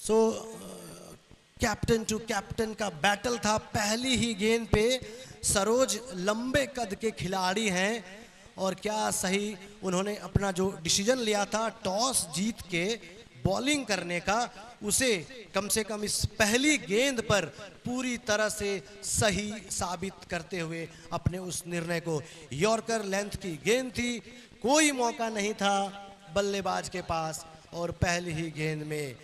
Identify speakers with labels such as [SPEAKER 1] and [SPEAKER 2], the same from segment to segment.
[SPEAKER 1] So captain to captain का battle था। पहली ही गेंद पे सरोज लंबे कद के खिलाड़ी हैं और क्या सही उन्होंने अपना जो डिसीजन लिया था टॉस जीत के बॉलिंग करने का, उसे कम से कम इस पहली गेंद पर पूरी तरह से सही साबित करते हुए अपने उस निर्णय को। यॉर्कर लेंथ की गेंद थी, कोई मौका नहीं था बल्लेबाज के पास और पहली ही गेंद में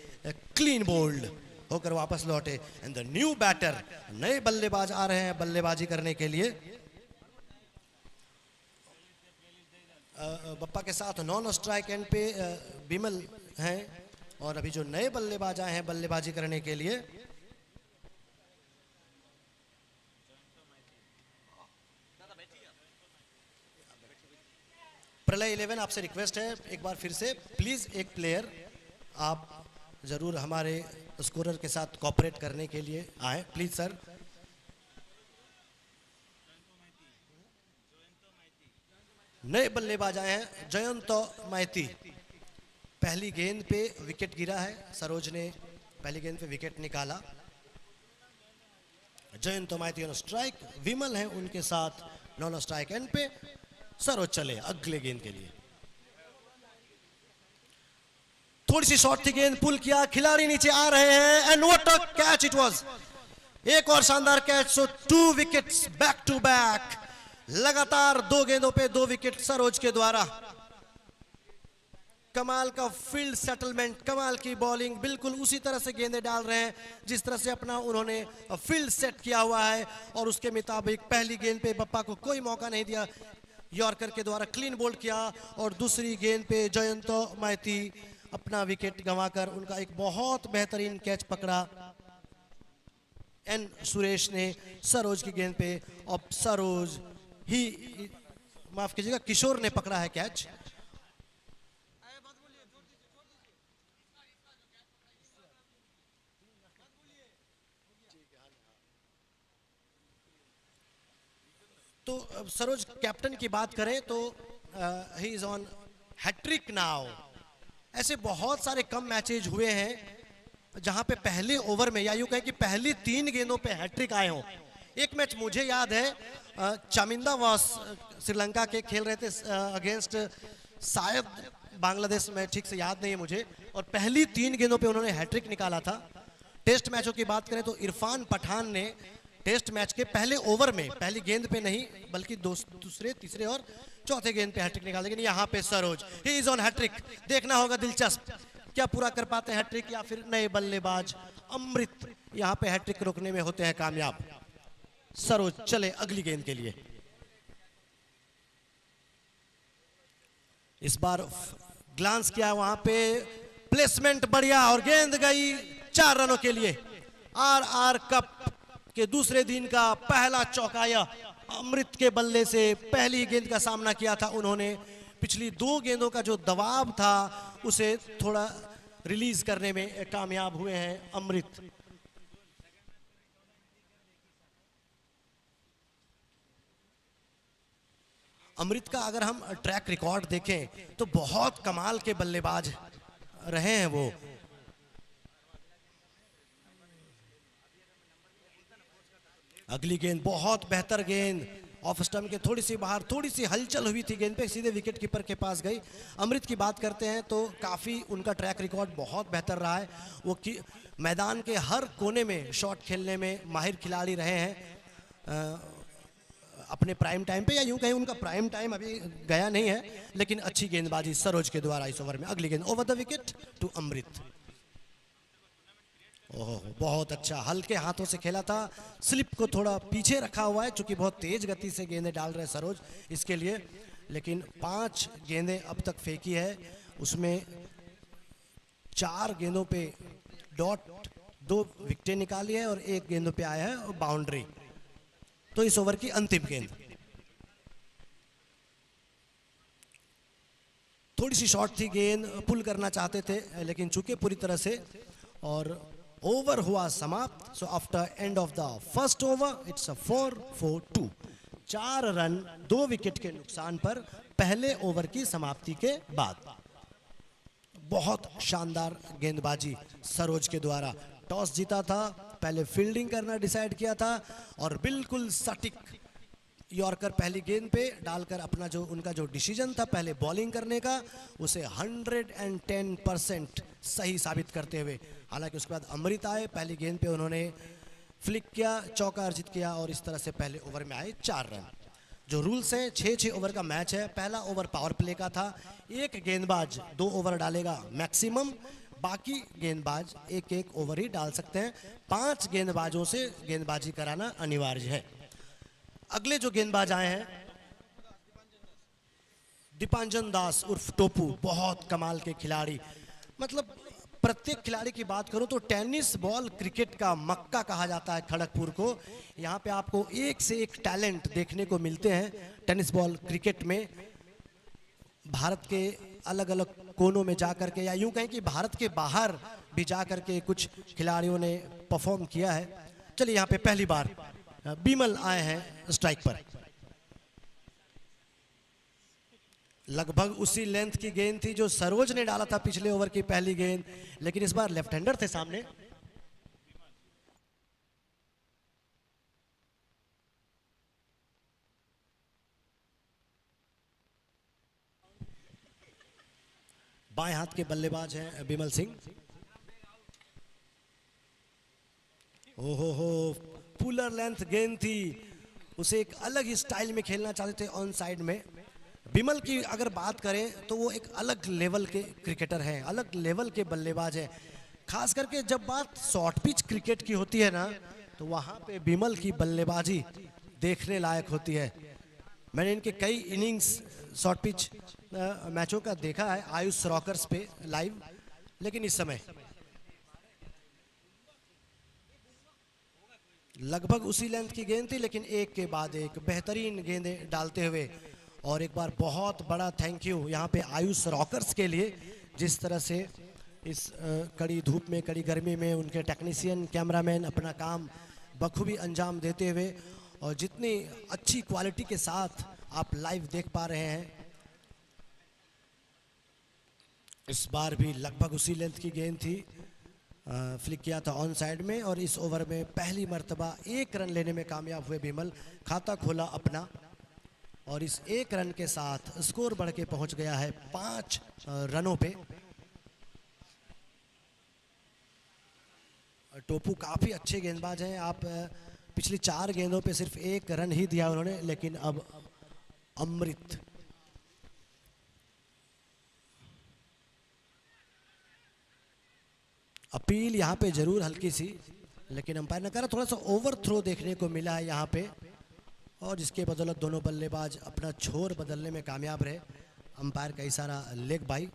[SPEAKER 1] क्लीन बोल्ड होकर वापस लौटे। एंड द न्यू बैटर, नए बल्लेबाज आ रहे हैं बल्लेबाजी करने के लिए। बप्पा के साथ नॉन स्ट्राइक एंड पे बिमल हैं और अभी जो नए बल्लेबाज आए हैं बल्लेबाजी करने के लिए, प्रलय 11 आपसे रिक्वेस्ट है एक बार फिर से प्लीज एक प्लेयर आप जरूर हमारे स्कोरर के साथ कोऑपरेट करने के लिए आए, प्लीज सर। नए बल्लेबाज आए हैं जयंत माइती। पहली गेंद पे विकेट गिरा है, सरोज ने पहली गेंद पे विकेट निकाला। जयंत माइती ऑन स्ट्राइक, विमल हैं उनके साथ नॉन स्ट्राइक एंड पे। सरोज चले अगले गेंद के लिए। थोड़ी सी शॉर्ट थी गेंद, पुल किया, खिलाड़ी नीचे आ रहे हैं and what a catch it was. एक और शानदार catch. So 2 wickets back to back, लगातार 2 गेंदों पे 2 विकेट सरोज के द्वारा। कमाल का फील्ड सेटलमेंट, कमाल की बॉलिंग, बिल्कुल उसी तरह से गेंदें डाल रहे हैं जिस तरह से अपना उन्होंने फील्ड सेट किया हुआ है और उसके मुताबिक पहली गेंद पे बप्पा को कोई मौका नहीं दिया, यॉर्कर के द्वारा क्लीन बोल्ड किया और दूसरी गेंद पे जयंत माइती अपना विकेट गंवाकर उनका एक बहुत बेहतरीन कैच पकड़ा एन सुरेश ने सरोज की गेंद पे। और सरोज ही, माफ कीजिएगा, किशोर ने पकड़ा है कैच। तो सरोज कैप्टन की बात करें तो he is on hattrick now. ऐसे बहुत सारे कम मैचेज हुए हैं जहां पे पहले ओवर में या यूं कहें कि पहली 3 गेंदों पे हैट्रिक आए हों। एक मैच मुझे याद है, चामिंदा वास श्रीलंका के खेल रहे थे अगेंस्ट शायद बांग्लादेश में, ठीक से याद नहीं है मुझे, और पहली 3 गेंदों पे उन्होंने हैट्रिक निकाला था। टेस्ट मैचों की बात करें तो इरफान पठान ने टेस्ट मैच के पहले ओवर में, पहली गेंद पे नहीं बल्कि दूसरे, तीसरे और चौथे गेंद पे हैट्रिक निकाला। लेकिन यहाँ पे Saroj, he is on hattrick. देखना होगा दिलचस्प, क्या पूरा कर पाते हैं हैट्रिक या फिर नए बल्लेबाज अमृत यहाँ पे हैट्रिक रोकने में होते हैं कामयाब। सरोज चले अगली गेंद के लिए। इस बार ग्लांस किया वहां पे, प्लेसमेंट बढ़िया और गेंद गई 4 रनों के लिए। आर कप के दूसरे दिन का पहला चौकाया अमृत के बल्ले से पहली गेंद का सामना किया था उन्होंने। पिछली 2 गेंदों का जो दबाव था उसे थोड़ा रिलीज करने में कामयाब हुए हैं अमृत। अमृत का अगर हम ट्रैक रिकॉर्ड देखें तो बहुत कमाल के बल्लेबाज रहे हैं वो। अगली गेंद बहुत बेहतर गेंद, ऑफ स्टंप के थोड़ी सी बाहर, थोड़ी सी हलचल हुई थी गेंद पे, सीधे विकेट कीपर के पास गई। अमृत की बात करते हैं तो काफ़ी उनका ट्रैक रिकॉर्ड बहुत बेहतर रहा है। वो मैदान के हर कोने में शॉट खेलने में माहिर खिलाड़ी रहे हैं अपने प्राइम टाइम पे, या यूं कहें उनका प्राइम टाइम अभी गया नहीं है, लेकिन अच्छी गेंदबाजी सरोज के द्वारा इस ओवर में। अगली गेंद ओवर द विकेट टू अमृत। ओह, बहुत अच्छा, हल्के हाथों से खेला था, स्लिप को थोड़ा पीछे रखा हुआ है चूंकि बहुत तेज गति से गेंदें डाल रहे हैं सरोज इसके लिए। लेकिन 5 गेंदें अब तक फेंकी है, उसमें 4 गेंदों पे डॉट, 2 विकेटें निकाली है और 1 गेंदों पे आया है बाउंड्री। तो इस ओवर की अंतिम गेंद थोड़ी सी शॉर्ट थी गेंद, पुल करना चाहते थे लेकिन चूंकि पूरी तरह से, और ओवर हुआ समाप्त। So after end of the first over it's a 4-4-2। 4 run 2 wicket के नुकसान पर पहले ओवर की समाप्ति के बाद। बहुत शानदार गेंदबाजी सरोज के द्वारा। टॉस जीता था, पहले फील्डिंग करना डिसाइड किया था और बिल्कुल सटीक यॉर्कर पहली गेंद पे डालकर अपना जो उनका जो डिसीजन था पहले बॉलिंग करने का, उसे 110% सही साबित करते हुए, हालांकि उसके बाद अमृत आए, पहली गेंद पे उन्होंने फ्लिक किया, चौका अर्जित किया और इस तरह से पहले ओवर में आए 4 रन। जो रूल्स हैं 6-6 ओवर का मैच है। पहला ओवर पावर प्ले का था, एक गेंदबाज 2 ओवर डालेगा मैक्सिमम, बाकी गेंदबाज 1-1 ओवर ही डाल सकते हैं। 5 गेंदबाजों से गेंदबाजी कराना अनिवार्य है। अगले जो गेंदबाज आए हैं दीपांजन दास उर्फ टोपू, बहुत कमाल के खिलाड़ी। मतलब प्रत्येक खिलाड़ी की बात करूं तो टेनिस बॉल क्रिकेट का मक्का कहा जाता है खड़गपुर को। यहाँ पे आपको एक से एक टैलेंट देखने को मिलते हैं टेनिस बॉल क्रिकेट में। भारत के अलग अलग कोनों में जाकर के, या यूं कहें कि भारत के बाहर भी जाकर के कुछ खिलाड़ियों ने परफॉर्म किया है। चलिए यहाँ पे पहली बार बिमल आए हैं स्ट्राइक पर। लगभग उसी लेंथ की गेंद थी जो सरोज ने डाला था पिछले ओवर की पहली गेंद, लेकिन इस बार लेफ्ट हैंडर थे सामने। बाएं हाथ के बल्लेबाज हैं बिमल सिंह। ओहो, पुलर लेंथ गेंद थी, उसे एक अलग ही स्टाइल में खेलना चाहते थे ऑन साइड में। बिमल की अगर बात करें तो वो एक अलग लेवल के क्रिकेटर हैं, अलग लेवल के बल्लेबाज हैं। खास करके जब बात शॉर्ट पिच क्रिकेट की होती है ना, तो वहाँ पे बिमल की बल्लेबाजी देखने लायक होती है। मैंने इनके कई इनिंग्स शॉर्ट पिच मैचों का देखा है आयुष रॉकर्स पे लाइव, लेकिन इस समय लगभग उसी लेंथ की गेंद थी, लेकिन एक के बाद एक बेहतरीन गेंदें डालते हुए। और एक बार बहुत बड़ा थैंक यू यहाँ पे आयुष रॉकर्स के लिए, जिस तरह से इस कड़ी धूप में, कड़ी गर्मी में उनके टेक्नीशियन कैमरामैन अपना काम बखूबी अंजाम देते हुए, और जितनी अच्छी क्वालिटी के साथ आप लाइव देख पा रहे हैं। इस बार भी लगभग उसी लेंथ की गेंद थी, फ्लिक किया था ऑन साइड में, और इस ओवर में पहली मर्तबा 1 रन लेने में कामयाब हुए बिमल। खाता खोला अपना और इस 1 रन के साथ स्कोर बढ़ के पहुंच गया है 5 रनों पे। टोपू काफी अच्छे गेंदबाज हैं। आप पिछली 4 गेंदों पे सिर्फ 1 रन ही दिया उन्होंने, लेकिन अब अमृत अपील यहाँ पे जरूर हल्की सी, लेकिन अंपायर ने कहा थोड़ा सा ओवर थ्रो देखने को मिला है यहाँ पे, और जिसके बदौलत दोनों बल्लेबाज अपना छोर बदलने में कामयाब रहे। अंपायर का इशारा लेग बाई।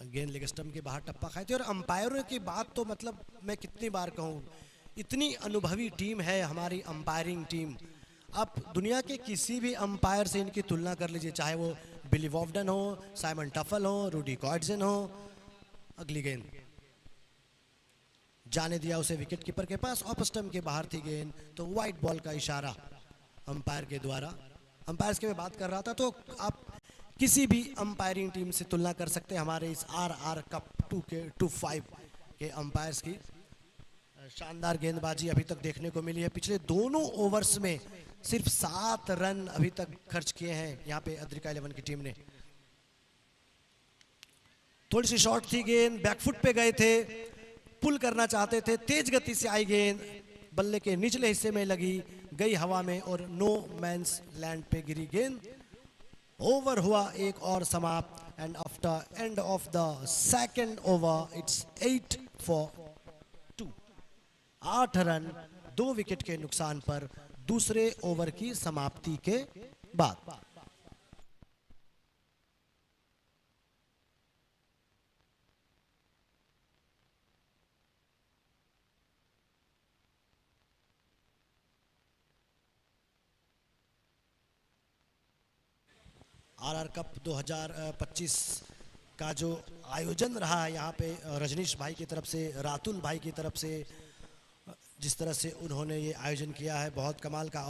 [SPEAKER 1] गेंद लेग स्टंप के बाहर टप्पा खाई थी। और अंपायरों की बात तो मतलब मैं कितनी बार कहूँ, इतनी अनुभवी टीम है हमारी अंपायरिंग टीम। आप दुनिया के किसी भी अंपायर से इनकी तुलना कर लीजिए, चाहे वो बिली वॉफ्डन हो, साइमन टफल हो, रूडी कॉर्डजन हो। अगली गेंद जाने दिया उसे विकेट कीपर के पास, ऑफ स्टंप के बाहर थी गेंद, तो वाइट बॉल का इशारा अंपायर के द्वारा। अंपायर्स की मैं बात कर रहा था, तो आप किसी भी अंपायरिंग टीम से तुलना कर सकते हैं हमारे इस RR कप 2 के अंपायर्स की। शानदार गेंदबाजी अभी तक देखने को मिली है। पिछले दोनों ओवर्स में सिर्फ 7 रन अभी तक खर्च किए हैं यहाँ पे अद्रिका 11 की टीम ने। थोड़ी सी शॉर्ट थी गेंद, बैकफुट पे गए थे, पुल करना चाहते थे, तेज गति से आई गेंद, बल्ले के निचले हिस्से में लगी, गई हवा में और नो मैंस लैंड पे गिरी गेंद। ओवर हुआ एक और समाप्त, and after end of the second over it's 8 for 2। 8 run 2 wicket के नुकसान पर दूसरे ओवर की समाप्ति के बाद। RR कप 2025 का जो आयोजन रहा है यहाँ पे रजनीश भाई की तरफ से, रातुल भाई की तरफ से, जिस तरह से उन्होंने ये आयोजन किया है बहुत कमाल का।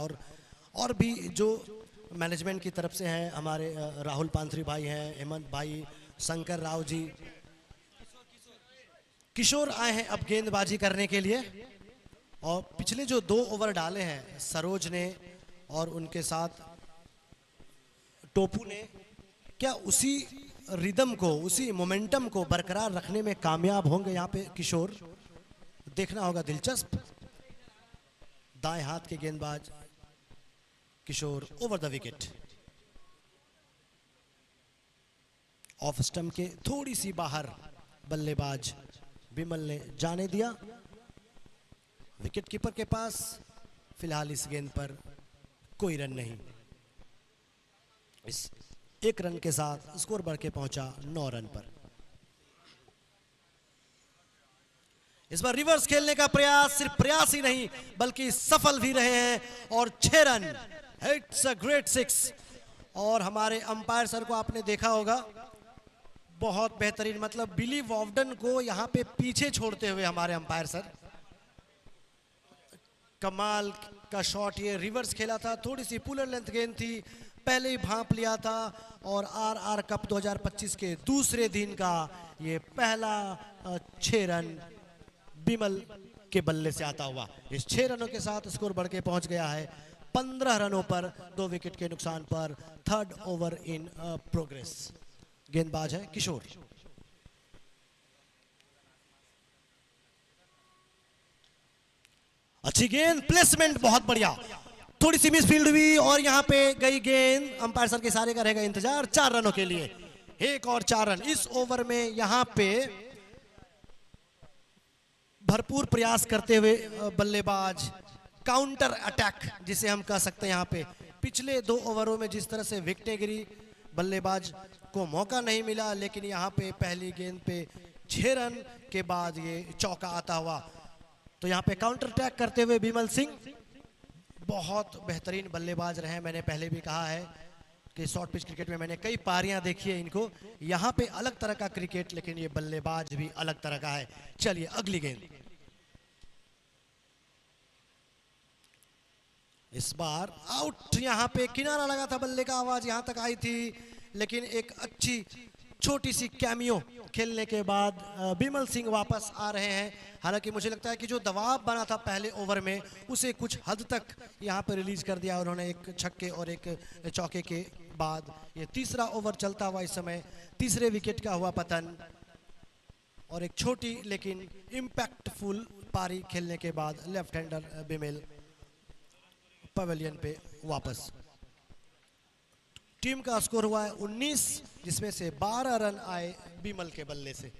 [SPEAKER 1] और भी जो मैनेजमेंट की तरफ से हैं, हमारे राहुल पांथरी भाई हैं, हेमंत भाई, शंकर राव जी, किशोर आए हैं अब गेंदबाजी करने के लिए। और पिछले जो 2 ओवर डाले हैं सरोज ने और उनके साथ टोपू ने, क्या उसी रिदम को, उसी मोमेंटम को बरकरार रखने में कामयाब होंगे यहाँ पे किशोर? देखना होगा, दिलचस्प। दाएं हाथ के गेंदबाज Kishore over the wicket, off stump के थोड़ी सी बाहर बल्लेबाज बिमल ने जाने दिया। विकेट कीपर के पास फिलहाल इस गेंद पर कोई रन नहीं। इस 1 रन के साथ स्कोर बढ़ के पहुंचा 9 रन पर। इस बार रिवर्स खेलने का प्रयास, सिर्फ प्रयास ही नहीं बल्कि सफल भी रहे हैं और 6 रन। It's a great 6। और हमारे अंपायर सर को आपने देखा होगा, बहुत बेहतरीन, मतलब बिली वॉर्डन को यहां पे पीछे छोड़ते हुए हमारे अंपायर सर, कमाल का शॉट। ये रिवर्स खेला था, थोड़ी सी पुलर लेंथ गेंद थी, पहले ही भांप लिया था। और आरआर कप 2025 के दूसरे दिन का ये पहला 6 रन बिमल के बल्ले से आता हुआ। इस 6 रनों के साथ स्कोर बढ़ के पहुंच गया है 15 रनों पर, 2 विकेट के नुकसान पर। 3rd over in progress. गेंदबाज है किशोर। अच्छी गेंद, प्लेसमेंट बहुत बढ़िया, थोड़ी सी मिसफील्ड हुई और यहां पे गई गेंद। अंपायर सर के इशारे का रहेगा इंतजार 4 रनों के लिए। 1 और 4 रन इस ओवर में। यहां पे भरपूर प्रयास करते हुए बल्लेबाज, काउंटर अटैक जिसे हम कह सकते हैं। यहां पे पिछले 2 ओवरों में जिस तरह से विकेटें गिरी, बल्लेबाज को मौका नहीं मिला, लेकिन यहां पे पहली गेंद पे 6 रन के बाद ये चौका आता हुआ। तो यहाँ पे काउंटर अटैक करते हुए बिमल सिंह बहुत बेहतरीन बल्लेबाज रहे हैं। मैंने पहले भी कहा है कि शॉर्ट पिच क्रिकेट में मैंने कई पारियां देखी है इनको। यहाँ पे अलग तरह का क्रिकेट, लेकिन ये बल्लेबाज भी अलग तरह का है। चलिए अगली गेंद। इस बार आउट, यहाँ पे किनारा लगा था, बल्ले का आवाज यहाँ तक आई थी, लेकिन एक अच्छी छोटी सी कैमियो खेलने के बाद बिमल सिंह वापस आ रहे हैं। हालांकि मुझे लगता है कि जो दबाव बना था पहले ओवर में, उसे कुछ हद तक यहाँ पर रिलीज कर दिया उन्होंने, एक छक्के और एक चौके के बाद। ये 3रा ओवर चलता हुआ इस समय 3रे विकेट का हुआ पतन, और एक छोटी लेकिन इम्पैक्टफुल पारी खेलने के बाद लेफ्ट हैंडर बिमल पवेलियन पे वापस। टीम का स्कोर हुआ है 19, जिसमें से 12 रन आए बिमल के बल्ले से।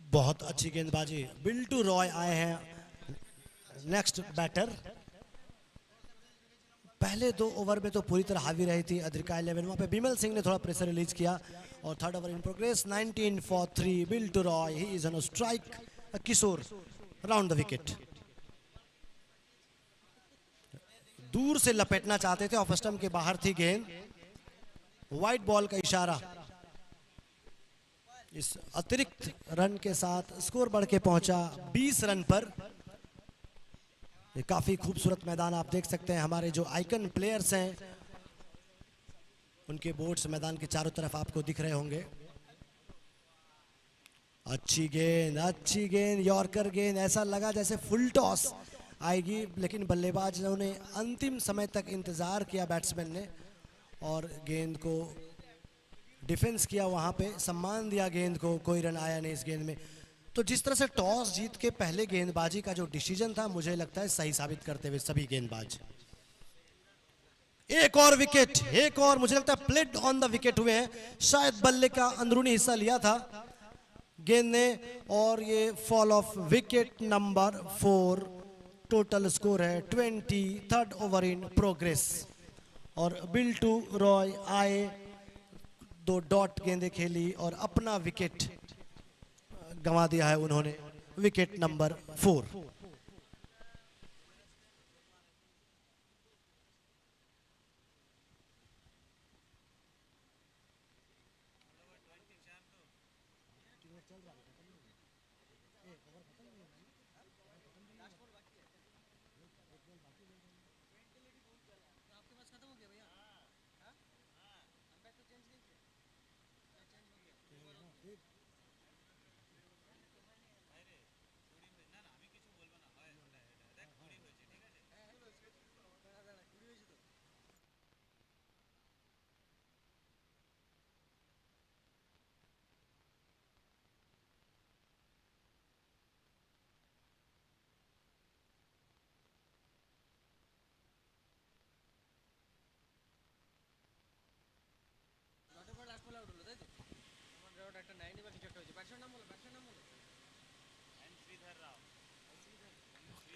[SPEAKER 1] बहुत अच्छी गेंदबाजी, बिल्टू रॉय आए हैं नेक्स्ट बैटर। पहले 2 ओवर में तो पूरी तरह हावी रही थी अद्रिका 11, वहां पे बिमल सिंह ने थोड़ा प्रेशर रिलीज किया। और 3rd over in progress, 19 for 3, Biltu Roy, he is on strike. Kishore round the wicket. दूर से लपेटना चाहते थे, ऑफ स्टंप के बाहर थी गेंद, व्हाइट बॉल का इशारा। इस अतिरिक्त रन के साथ स्कोर बढ़ के पहुंचा 20 रन पर। ये काफी खूबसूरत मैदान आप देख सकते हैं। हमारे जो आइकन प्लेयर्स हैं उनके बोर्ड्स मैदान के चारों तरफ आपको दिख रहे होंगे। अच्छी गेंद, यॉर्कर गेंद, ऐसा लगा जैसे फुल टॉस आएगी, लेकिन बल्लेबाजों ने अंतिम समय तक इंतजार किया बैट्समैन ने, और गेंद को डिफेंस किया, वहां पे सम्मान दिया गेंद को। कोई रन आया नहीं इस गेंद में। तो जिस तरह से टॉस जीत के पहले गेंदबाजी का जो डिसीजन था, मुझे लगता है सही साबित करते हुए सभी गेंदबाज। एक और विकेट, एक और, मुझे लगता है प्लेट ऑन द विकेट हुए हैं, शायद बल्ले का अंदरूनी हिस्सा लिया था गेंद ने, और ये fall of wicket number 4। Total score है 20, थर्ड ओवर इन प्रोग्रेस। और बिल्टू रॉय आए, 2 डॉट गेंदें खेली और अपना विकेट गंवा दिया है उन्होंने, विकेट नंबर 4।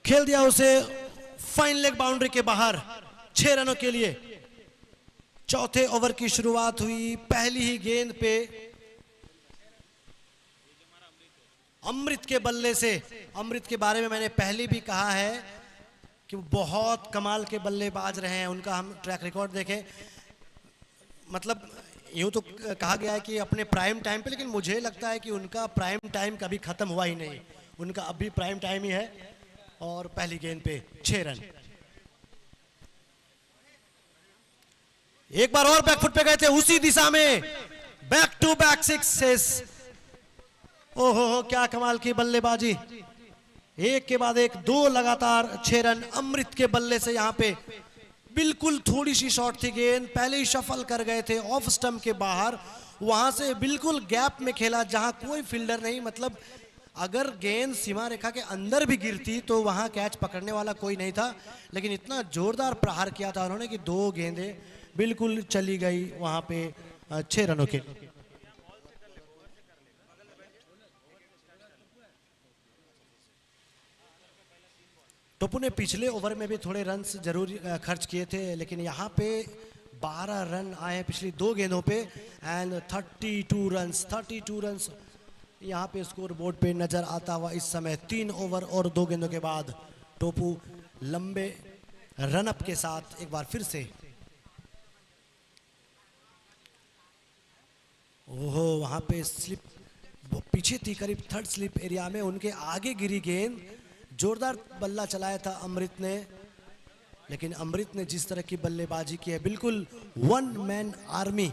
[SPEAKER 1] खेल दिया उसे फाइन लेग बाउंड्री के बाहर 6 रनों के लिए। चौथे ओवर की शुरुआत हुई, पहली ही गेंद पे अमृत के बल्ले से। अमृत के बारे में मैंने पहले भी कहा है कि वो बहुत कमाल के बल्लेबाज रहे हैं, उनका हम ट्रैक रिकॉर्ड देखें, मतलब यूँ तो कहा गया है कि अपने प्राइम टाइम पे, लेकिन मुझे लगता है कि उनका प्राइम टाइम कभी ख़त्म हुआ ही नहीं, उनका अब भी प्राइम टाइम ही है। और पहली गेंद पे 6 रन। एक बार और बैकफुट पे गए थे उसी दिशा में, बैक टू बैक सिक्सेस। ओहो क्या कमाल की बल्लेबाजी, एक के बाद एक 2 लगातार 6 रन अमृत के बल्ले से। यहां पे बिल्कुल थोड़ी सी शॉट थी गेंद, पहले ही शफल कर गए थे ऑफ स्टंप के बाहर, वहां से बिल्कुल गैप में खेला जहां कोई फील्डर नहीं, मतलब अगर गेंद सीमा रेखा के अंदर भी गिरती तो वहां कैच पकड़ने वाला कोई नहीं था, लेकिन इतना जोरदार प्रहार किया था उन्होंने कि 2 गेंदें बिल्कुल चली गई वहां पे 6 रनों के। टोपू ने पिछले ओवर में भी थोड़े रन्स जरूर खर्च किए थे, लेकिन यहाँ पे 12 रन आए पिछली 2 गेंदों पे एंड 32 रन्स यहाँ पे स्कोर बोर्ड पे नजर आता हुआ इस समय। 3 ओवर और 2 गेंदों के बाद टोपू लंबे रनअप के साथ एक बार फिर से। ओहो वहां पे स्लिप पीछे थी, करीब थर्ड स्लिप एरिया में उनके आगे गिरी गेंद, जोरदार बल्ला चलाया था अमृत ने, लेकिन अमृत ने जिस तरह की बल्लेबाजी की है, बिल्कुल 1 मैन आर्मी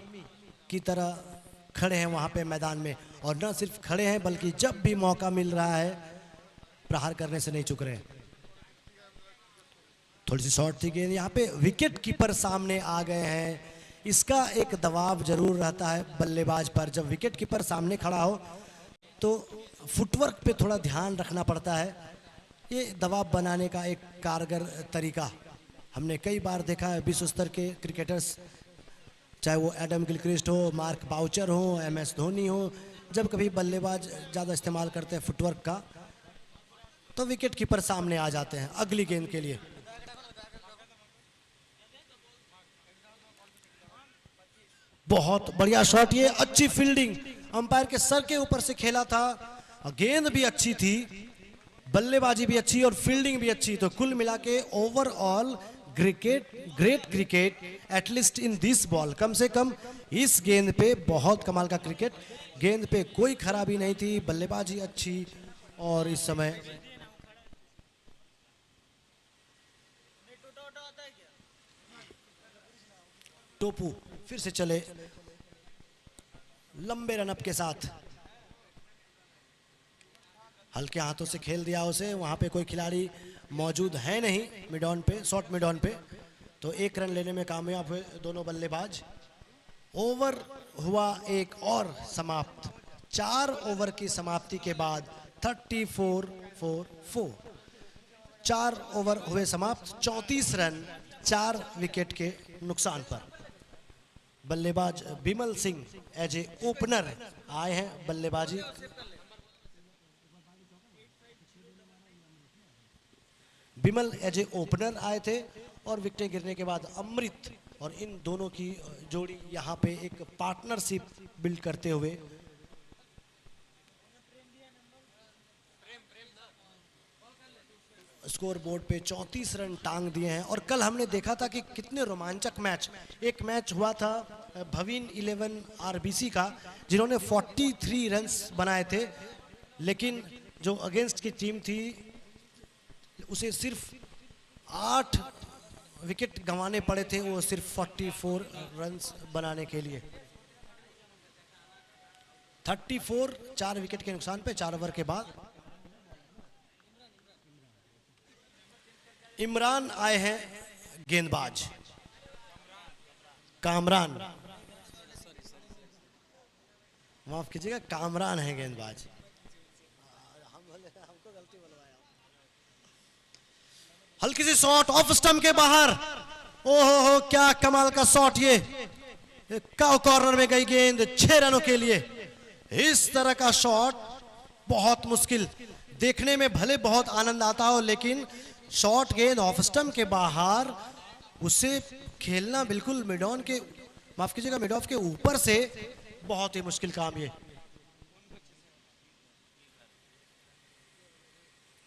[SPEAKER 1] की तरह खड़े हैं वहां पे मैदान में, और न सिर्फ खड़े हैं बल्कि जब भी मौका मिल रहा है प्रहार करने से नहीं चूक रहे। थोड़ी सी शॉर्ट थी गेंद, यहाँ पे विकेट कीपर सामने आ गए हैं, इसका एक दबाव जरूर रहता है बल्लेबाज पर। जब विकेट कीपर सामने खड़ा हो तो फुटवर्क पे थोड़ा ध्यान रखना पड़ता है, ये दबाव बनाने का एक कारगर तरीका हमने कई बार देखा है। विश्व स्तर के क्रिकेटर्स, चाहे वो एडम गिलक्रिस्ट हो, मार्क बाउचर हो, MS धोनी हो, जब कभी बल्लेबाज ज़्यादा इस्तेमाल करते हैं फुटवर्क का, तो विकेट कीपर सामने आ जाते हैं अगली गेंद के लिए। बहुत बढ़िया शॉट, ये अच्छी फील्डिंग, अंपायर के सर के ऊपर से खेला था, गेंद भी अच्छी थी, बल्लेबाजी भी अच्छी और फील्डिंग भी अच्छी, तो कुल मिला के overall great cricket at least in this ball. कम से कम इस गेंद पे बहुत कमाल का क्रिकेट, गेंद पे कोई खराबी नहीं थी, बल्लेबाजी अच्छी, और इस समय टोपू फिर से चले लंबे रनअप के साथ, हल्के हाथों से खेल दिया उसे, वहां पे कोई खिलाड़ी मौजूद है नहीं मिड ऑन पे, शॉर्ट मिड ऑन पे, तो 1 रन लेने में कामयाब हुए दोनों बल्लेबाज। ओवर हुआ एक और समाप्त, 4 ओवर की समाप्ति के बाद 34 4 ओवर हुए समाप्त, 34 रन 4 विकेट के नुकसान पर। बल्लेबाज Bimal Singh as a opener आए हैं बल्लेबाजी। बिमल एज ए ओपनर आए थे और विकेटें गिरने के बाद अमृत और इन दोनों की जोड़ी यहाँ पे एक पार्टनरशिप बिल्ड करते हुए स्कोर बोर्ड पे 34 रन टांग दिए हैं। और कल हमने देखा था कि कितने रोमांचक मैच, एक मैच हुआ था भवीन 11 आरबीसी का जिन्होंने 43 रन्स बनाए थे, लेकिन जो अगेंस्ट की टीम थी उसे सिर्फ 8 विकेट गंवाने पड़े थे, वो सिर्फ 44 रन्स बनाने के लिए। 34 4 विकेट के नुकसान पे 4 ओवर के बाद। इमरान आए हैं गेंदबाज, कामरान, माफ कीजिएगा, कामरान है गेंदबाज। हल्की सी शॉट ऑफ स्टंप के बाहर, ओहो हो क्या कमाल का शॉट, ये काउ कॉर्नर में गई गेंद 6 रनों के लिए। इस तरह का शॉट बहुत मुश्किल, देखने में भले बहुत आनंद आता हो लेकिन शॉट गेंद ऑफ स्टंप के बाहर उसे खेलना बिल्कुल मिड ऑन के, माफ कीजिएगा, मिड ऑफ के ऊपर से बहुत ही मुश्किल काम। ये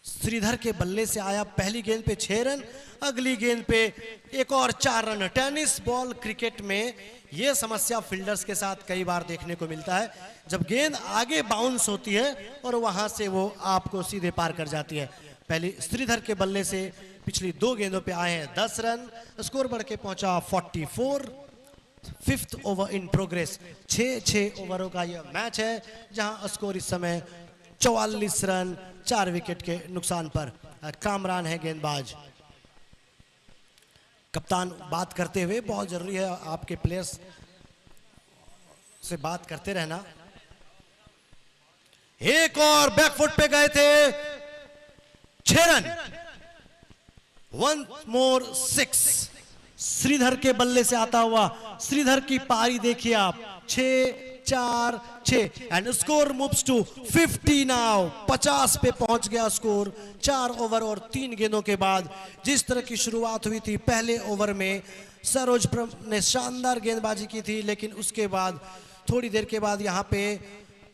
[SPEAKER 1] श्रीधर के बल्ले से आया, पहली गेंद पे 6 रन, अगली गेंद पे एक और 4 रन। टेनिस बॉल क्रिकेट में यह समस्या फील्डर्स के साथ कई बार देखने को मिलता है, जब गेंद आगे बाउंस होती है और वहां से वो आपको सीधे पार कर जाती है। पहले श्रीधर के बल्ले से पिछली 2 गेंदों पे आए हैं 10 रन, स्कोर बढ़ के पहुंचा 44। 5th ओवर इन प्रोग्रेस, 6 ओवरों का यह मैच है जहां स्कोर इस समय 44 रन 4 विकेट के नुकसान पर। कामरान है गेंदबाज। कप्तान बात करते हुए, बहुत जरूरी है आपके प्लेयर्स से बात करते रहना। एक और बैकफुट पे गए थे, 6 रन, 1 मोर 6। श्रीधर के बल्ले से आता हुआ, श्रीधर की पारी देखिए आप, 6-4-6 and score moves to 50 now. 50 पे पहुंच गया स्कोर 4 ओवर और 3 गेंदों के बाद। जिस तरह की शुरुआत हुई थी पहले ओवर में, सरोज ने शानदार गेंदबाजी की थी, लेकिन उसके बाद थोड़ी देर के बाद यहाँ पे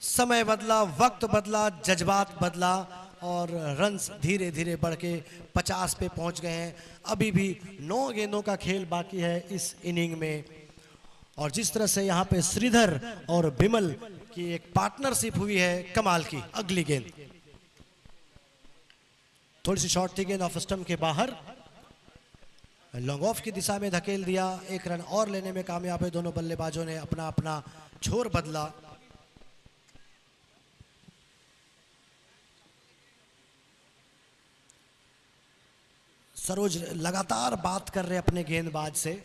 [SPEAKER 1] समय बदला, वक्त बदला, जज्बात बदला और रन्स धीरे धीरे बढ़ के 50 पे पहुंच गए हैं। अभी भी 9 गेंदों का खेल बाकी है इस इनिंग में। और जिस तरह से यहाँ पे श्रीधर और बिमल की एक पार्टनरशिप हुई है कमाल की। अगली गेंद थोड़ी सी शॉर्ट थी, गेंद ऑफ स्टंप के बाहर, लॉन्ग ऑफ की दिशा में धकेल दिया। 1 रन और लेने में कामयाब है दोनों बल्लेबाजों ने, अपना अपना छोर बदला। सरोज लगातार बात कर रहे अपने गेंदबाज से,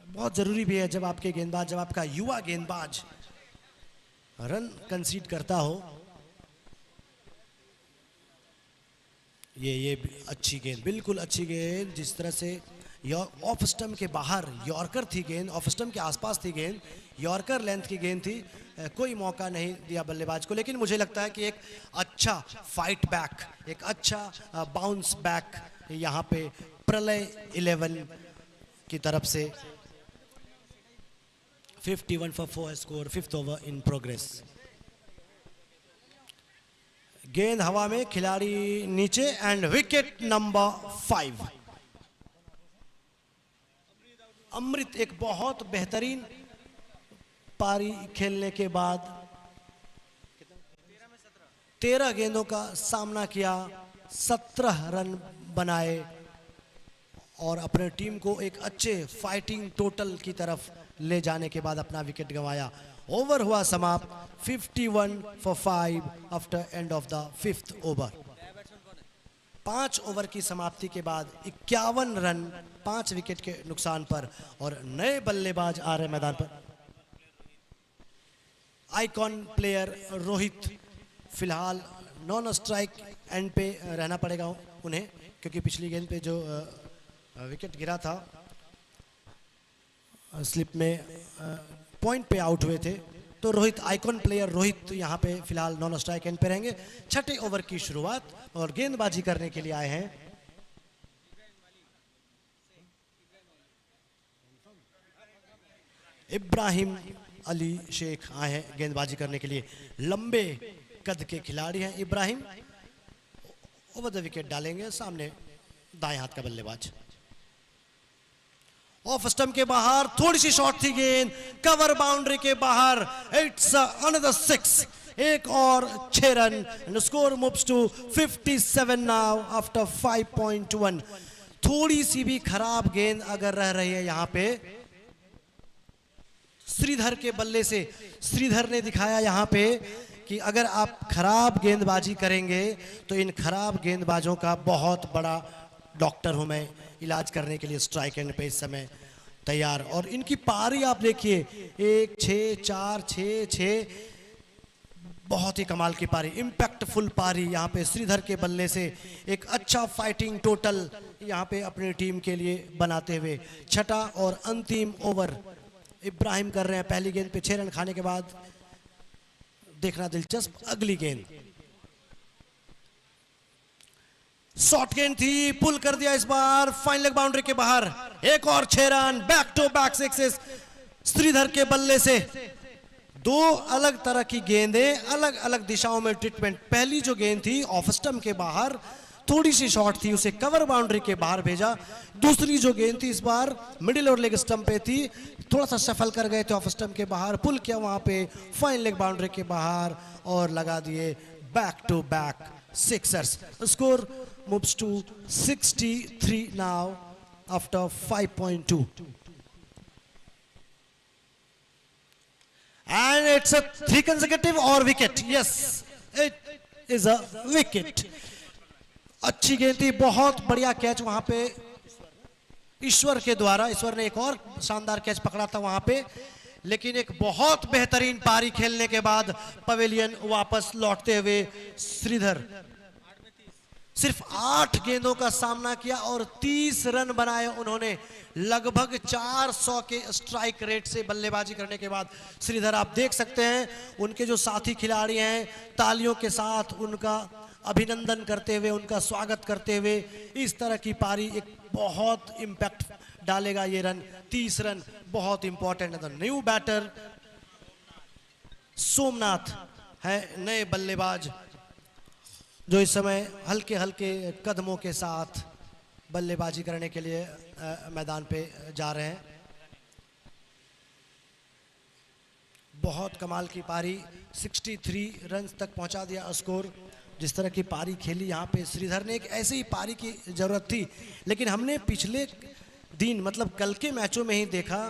[SPEAKER 1] बहुत जरूरी भी है जब आपके गेंदबाज, जब आपका युवा गेंदबाज रन कंसीड करता हो। ये अच्छी गेंद, बिल्कुल अच्छी गेंद, जिस तरह से ऑफ स्टंप के बाहर यॉर्कर थी गेंद, ऑफ स्टंप के आसपास थी गेंद, यॉर्कर लेंथ की गेंद थी, कोई मौका नहीं दिया बल्लेबाज को। लेकिन मुझे लगता है कि एक अच्छा फाइट बैक, एक अच्छा बाउंस बैक यहाँ पे प्रलय 11 की तरफ से। 51 for 4 score, 5th over in progress. गेंद हवा में, खिलाड़ी नीचे एंड विकेट नंबर 5। अमृत एक बहुत बेहतरीन पारी खेलने के बाद 13 गेंदों का सामना किया, 17 रन बनाए और अपने टीम को एक अच्छे फाइटिंग टोटल की तरफ ले जाने के बाद अपना विकेट गंवाया। ओवर हुआ समाप्त 51 for 5 after end of the 5th over. 5 over की समाप्ति के बाद 51 रन 5 विकेट के नुकसान पर और नए बल्लेबाज आ रहे मैदान पर। आइकॉन प्लेयर रोहित फिलहाल नॉन स्ट्राइक एंड पे रहना पड़ेगा उन्हें, क्योंकि पिछली गेंद पे जो विकेट गिरा था स्लिप में पॉइंट पे आउट हुए थे। तो रोहित, आइकॉन प्लेयर रोहित यहाँ पे फिलहाल नॉन स्ट्राइक एंड पे रहेंगे। छठे ओवर की शुरुआत और गेंदबाजी करने के लिए आए हैं इब्राहिम अली शेख, आए हैं गेंदबाजी करने के लिए। लंबे कद के खिलाड़ी हैं इब्राहिम। ओवर द विकेट डालेंगे, सामने दाएं हाथ का बल्लेबाज। ऑफ स्टंप के बाहर, थोड़ी सी शॉट थी गेंद, कवर बाउंड्री के बाहर। इट्स अनदर 6, एक और 6 run. Score moves to 57 now after 5.1। थोड़ी सी भी खराब गेंद अगर रह रही है यहाँ पे श्रीधर के बल्ले से, श्रीधर ने दिखाया यहाँ पे कि अगर आप खराब गेंदबाजी करेंगे तो इन खराब गेंदबाजों का बहुत बड़ा डॉक्टर हूं मैं, इलाज करने के लिए स्ट्राइक एंड पे इस समय तैयार। और इनकी पारी आप देखिए, 1 6 4 6 6, बहुत ही कमाल की पारी, इंपैक्टफुल पारी यहाँ पे श्रीधर के बल्ले से। एक अच्छा फाइटिंग टोटल यहाँ पे अपनी टीम के लिए बनाते हुए छठा और अंतिम ओवर इब्राहिम कर रहे हैं। पहली गेंद पे 6 रन खाने के बाद देखना दिलचस्प अगली गेंद। शॉर्ट गेंद थी, पुल कर दिया इस बार, फाइन लेग बाउंड्री के बाहर। एक और 6 run, back to back sixes Sridhar के बल्ले से। 2 अलग तरह की गेंदें, अलग अलग दिशाओं में ट्रीटमेंट। पहली जो गेंद थी ऑफ स्टंप के बाहर, थोड़ी सी शॉर्ट थी, उसे कवर बाउंड्री के बाहर भेजा। दूसरी जो गेंद थी इस बार मिडिल और लेग स्टंप पे थी, थोड़ा सा सफल कर गए थे ऑफ स्टंप के बाहर, पुल किया वहां पे फाइन लेग बाउंड्री के बाहर और लगा दिए back to back sixers. Score moves to 63 now after 5.2 and it's a 3 consecutive or wicket. Yes, it is a wicket. अच्छी गेंद थी, बहुत बढ़िया कैच वहां पे ईश्वर के द्वारा। ईश्वर ने एक और शानदार कैच पकड़ा था वहां पे, लेकिन एक बहुत बेहतरीन पारी खेलने के बाद पवेलियन वापस लौटते हुए श्रीधर सिर्फ 8 गेंदों का सामना किया और 30 रन बनाए उन्होंने। लगभग 400 के स्ट्राइक रेट से बल्लेबाजी करने के बाद श्रीधर, आप देख सकते हैं उनके जो साथी खिलाड़ी हैं तालियों के साथ उनका अभिनंदन करते हुए, उनका स्वागत करते हुए। इस तरह की पारी एक बहुत इंपैक्ट डालेगा ये रन। 30 रन बहुत इंपॉर्टेंट है। न्यू बैटर सोमनाथ है, नए बल्लेबाज जो इस समय हल्के हल्के कदमों के साथ बल्लेबाजी करने के लिए मैदान पे जा रहे हैं। बहुत कमाल की पारी, 63 रन तक पहुंचा दिया स्कोर। जिस तरह की पारी खेली यहाँ पे श्रीधर ने, एक ऐसी ही पारी की जरूरत थी, लेकिन हमने पिछले दिन मतलब कल के मैचों में ही देखा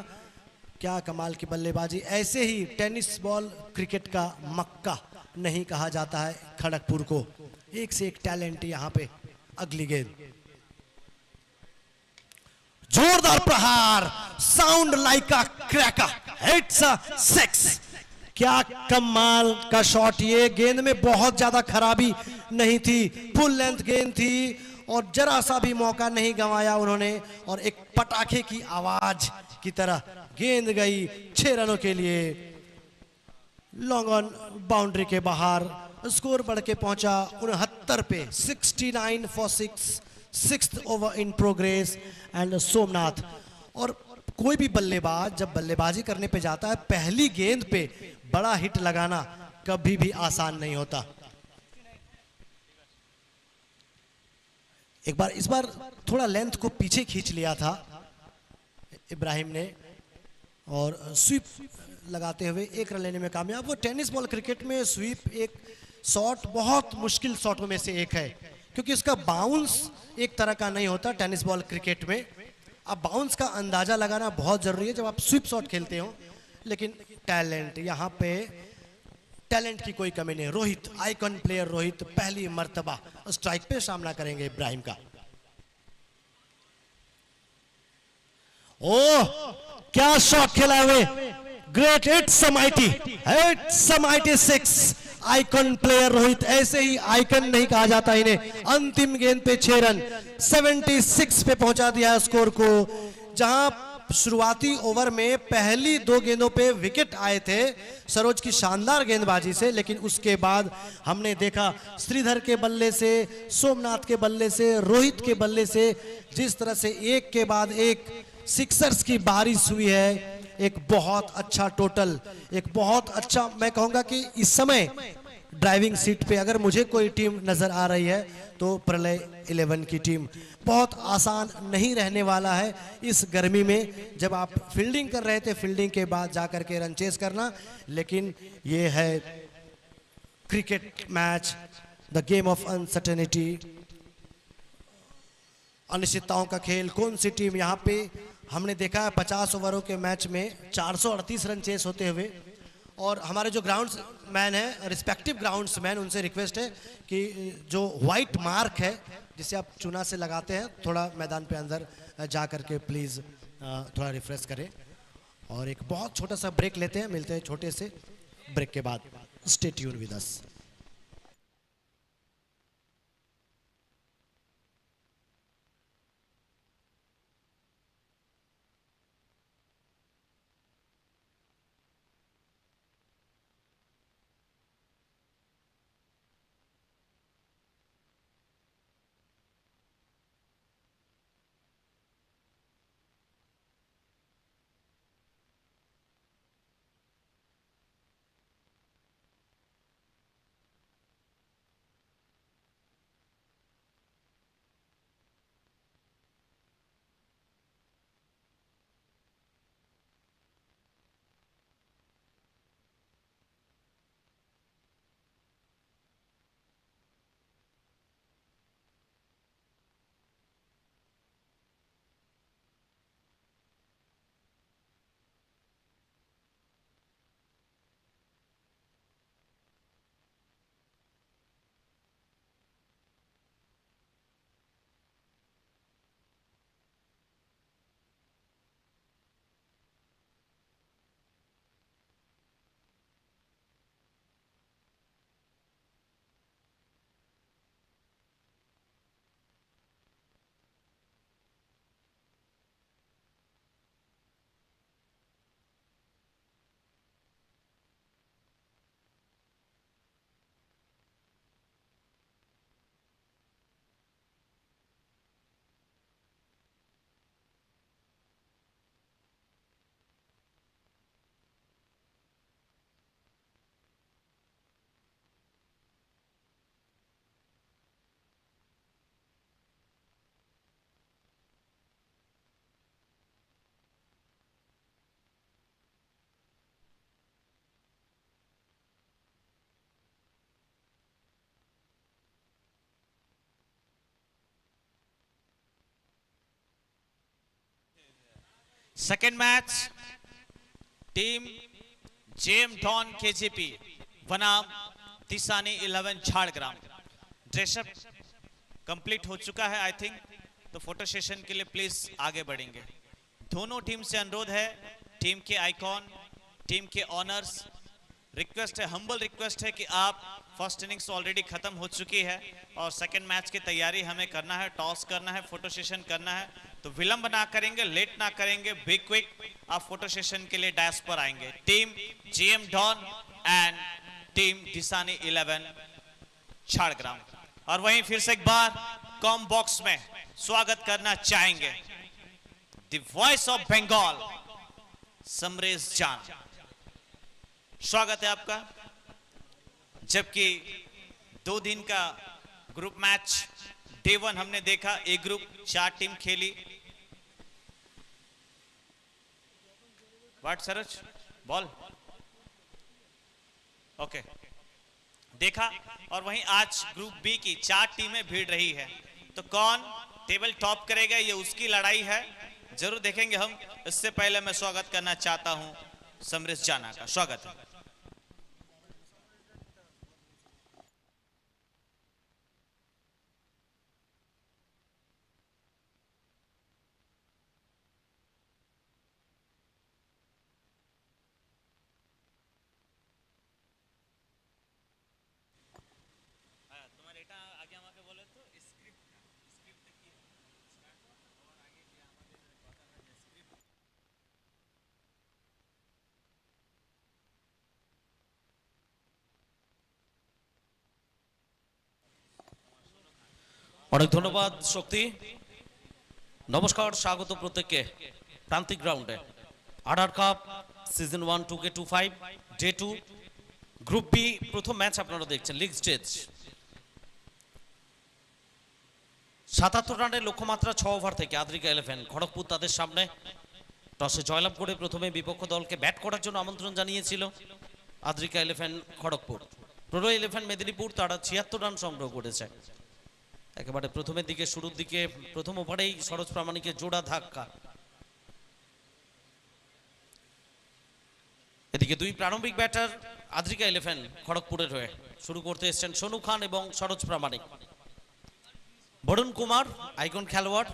[SPEAKER 1] क्या कमाल की बल्लेबाजी। ऐसे ही टेनिस बॉल क्रिकेट का मक्का नहीं कहा जाता है खड़गपुर को, एक से एक टैलेंट यहाँ पे। अगली गेंद, जोरदार प्रहार, sound like a cracker, hits a 6। क्या कमाल का शॉट। ये गेंद में बहुत ज्यादा खराबी नहीं थी, फुल लेंथ गेंद थी और जरा सा भी मौका नहीं गंवाया उन्होंने। और एक पटाखे की आवाज की तरह गेंद गई 6 रनों के लिए लॉन्ग ऑन बाउंड्री के बाहर। स्कोर बढ़ के पहुंचा 69 पे, 69 for 6, 6th over in progress and Somnath. और कोई भी बल्लेबाज जब बल्लेबाजी करने पे जाता है, पहली गेंद पे बड़ा हिट लगाना कभी भी आसान नहीं होता। एक बार इस बार थोड़ा लेंथ को पीछे खींच लिया था इब्राहिम ने और स्वीप लगाते हुए 1 रन लेने में कामयाब। वो टेनिस बॉल क्रिकेट में स्वीप एक शॉट बहुत मुश्किल शॉटों में से एक है, क्योंकि इसका बाउंस एक तरह का नहीं होता टेनिस बॉल क्रिकेट में। अब बाउंस का अंदाजा लगाना बहुत जरूरी है जब आप स्वीप शॉट खेलते हो, लेकिन टैलेंट यहाँ पे, टैलेंट की कोई कमी नहीं। रोहित, आइकॉन प्लेयर रोहित पहली मर्तबा स्ट्राइक पे सामना करेंगे इब्राहिम का। ओह क्या शॉट खेला हुए, great, it's a mighty 6। Icon player Rohit, ऐसे ही आइकन नहीं कहा जाता इन्हें। अंतिम गेंद पे 6 रन, 76 पे पहुंचा दिया स्कोर को। जहां शुरुआती ओवर में पहली 2 गेंदों पे विकेट आए थे सरोज की शानदार गेंदबाजी से, लेकिन उसके बाद हमने देखा श्रीधर के बल्ले से, सोमनाथ के बल्ले से, रोहित के बल्ले से जिस तरह से एक के बाद एक सिक्सर्स की बारिश हुई है। एक बहुत अच्छा टोटल, एक बहुत अच्छा, मैं कहूंगा कि इस समय ड्राइविंग सीट पे अगर मुझे कोई टीम नजर आ रही है तो प्रलय 11 की टीम। बहुत आसान नहीं रहने वाला है इस गर्मी में, जब आप फील्डिंग कर रहे थे फील्डिंग के बाद जाकर के रन चेस करना, लेकिन ये है cricket match, the game of uncertainty, अनिश्चितताओं का खेल। कौन सी टीम यहाँ पे हमने देखा है 50 ओवरों के मैच में 438 रन चेस होते हुए। और हमारे जो ग्राउंड्स मैन है, रिस्पेक्टिव ग्राउंड्स मैन, उनसे रिक्वेस्ट है कि जो व्हाइट मार्क है जिसे आप चुना से लगाते हैं, थोड़ा मैदान पे अंदर जा करके प्लीज़ थोड़ा रिफ्रेश करें। और एक बहुत छोटा सा ब्रेक लेते हैं, मिलते हैं छोटे से ब्रेक के बाद। Stay tune with us.
[SPEAKER 2] Second match team JM Don KGP बनाम दिसानी 11 झाड़ग्राम। ड्रेसअप कंप्लीट हो चुका है आई थिंक, तो फोटो सेशन के लिए प्लीज आगे बढ़ेंगे। दोनों टीम से अनुरोध है, टीम के आइकॉन, टीम के ऑनर्स, रिक्वेस्ट है, हम्बल रिक्वेस्ट है कि आप फर्स्ट इनिंग्स ऑलरेडी खत्म हो चुकी है और सेकंड मैच की तैयारी हमें करना है, टॉस करना है, फोटो सेशन करना है, तो विलंब ना करेंगे, लेट ना करेंगे, बी क्विक, आप फोटो सेशन के लिए डैश पर आएंगे। Team GM Don and team Disani 11 Jhargram. और वहीं फिर से एक बार कॉम बॉक्स में स्वागत करना चाहेंगे the voice of Bengal Samaresh Jana, स्वागत है आपका। जबकि 2 दिन का ग्रुप मैच डे 1 हमने देखा, ए ग्रुप 4 टीम खेली। व्हाट सरोज बॉल ओके देखा। और वहीं आज ग्रुप बी की 4 टीमें भिड़ रही है, तो कौन टेबल टॉप करेगा ये उसकी लड़ाई है, जरूर देखेंगे हम। इससे पहले मैं स्वागत करना चाहता हूं समरेश जाना का, स्वागत है।
[SPEAKER 3] অনেক ধন্যবাদ শক্তি। নমস্কার, স্বাগত প্রত্যেককে প্রান্তিক গ্রাউন্ডে। RR cup season 1 2K25 day 2 group B প্রথম ম্যাচ আপনারা দেখছেন লিগ স্টেজ। ৭৭ রানের লক্ষ্যমাত্রা 6 ওভার থেকে আদ্রিকা 11 খড়গপুর তাদের সামনে টসে জয়লাভ করে প্রথমে বিপক্ষ দলকে ব্যাট করার জন্য আমন্ত্রণ জানিয়েছিল আদ্রিকা 11 খড়গপুর। প্রো 11 মেদিনীপুর তারা ৭৬ রান সংগ্রহ করেছে। একেবারে প্রথমের দিকে শুরুর দিকে প্রথম ওভারেই সরোজ প্রামাণিকের জোড়া ধাক্কা। এদিকে দুই প্রারম্ভিক ব্যাটার আদ্রিকা 11 খড়গপুরের হয়ে শুরু করতে এসেছেন সোনু খান এবং সরোজ প্রামাণিক। বরুণ কুমার আইকন খেলোয়াড়,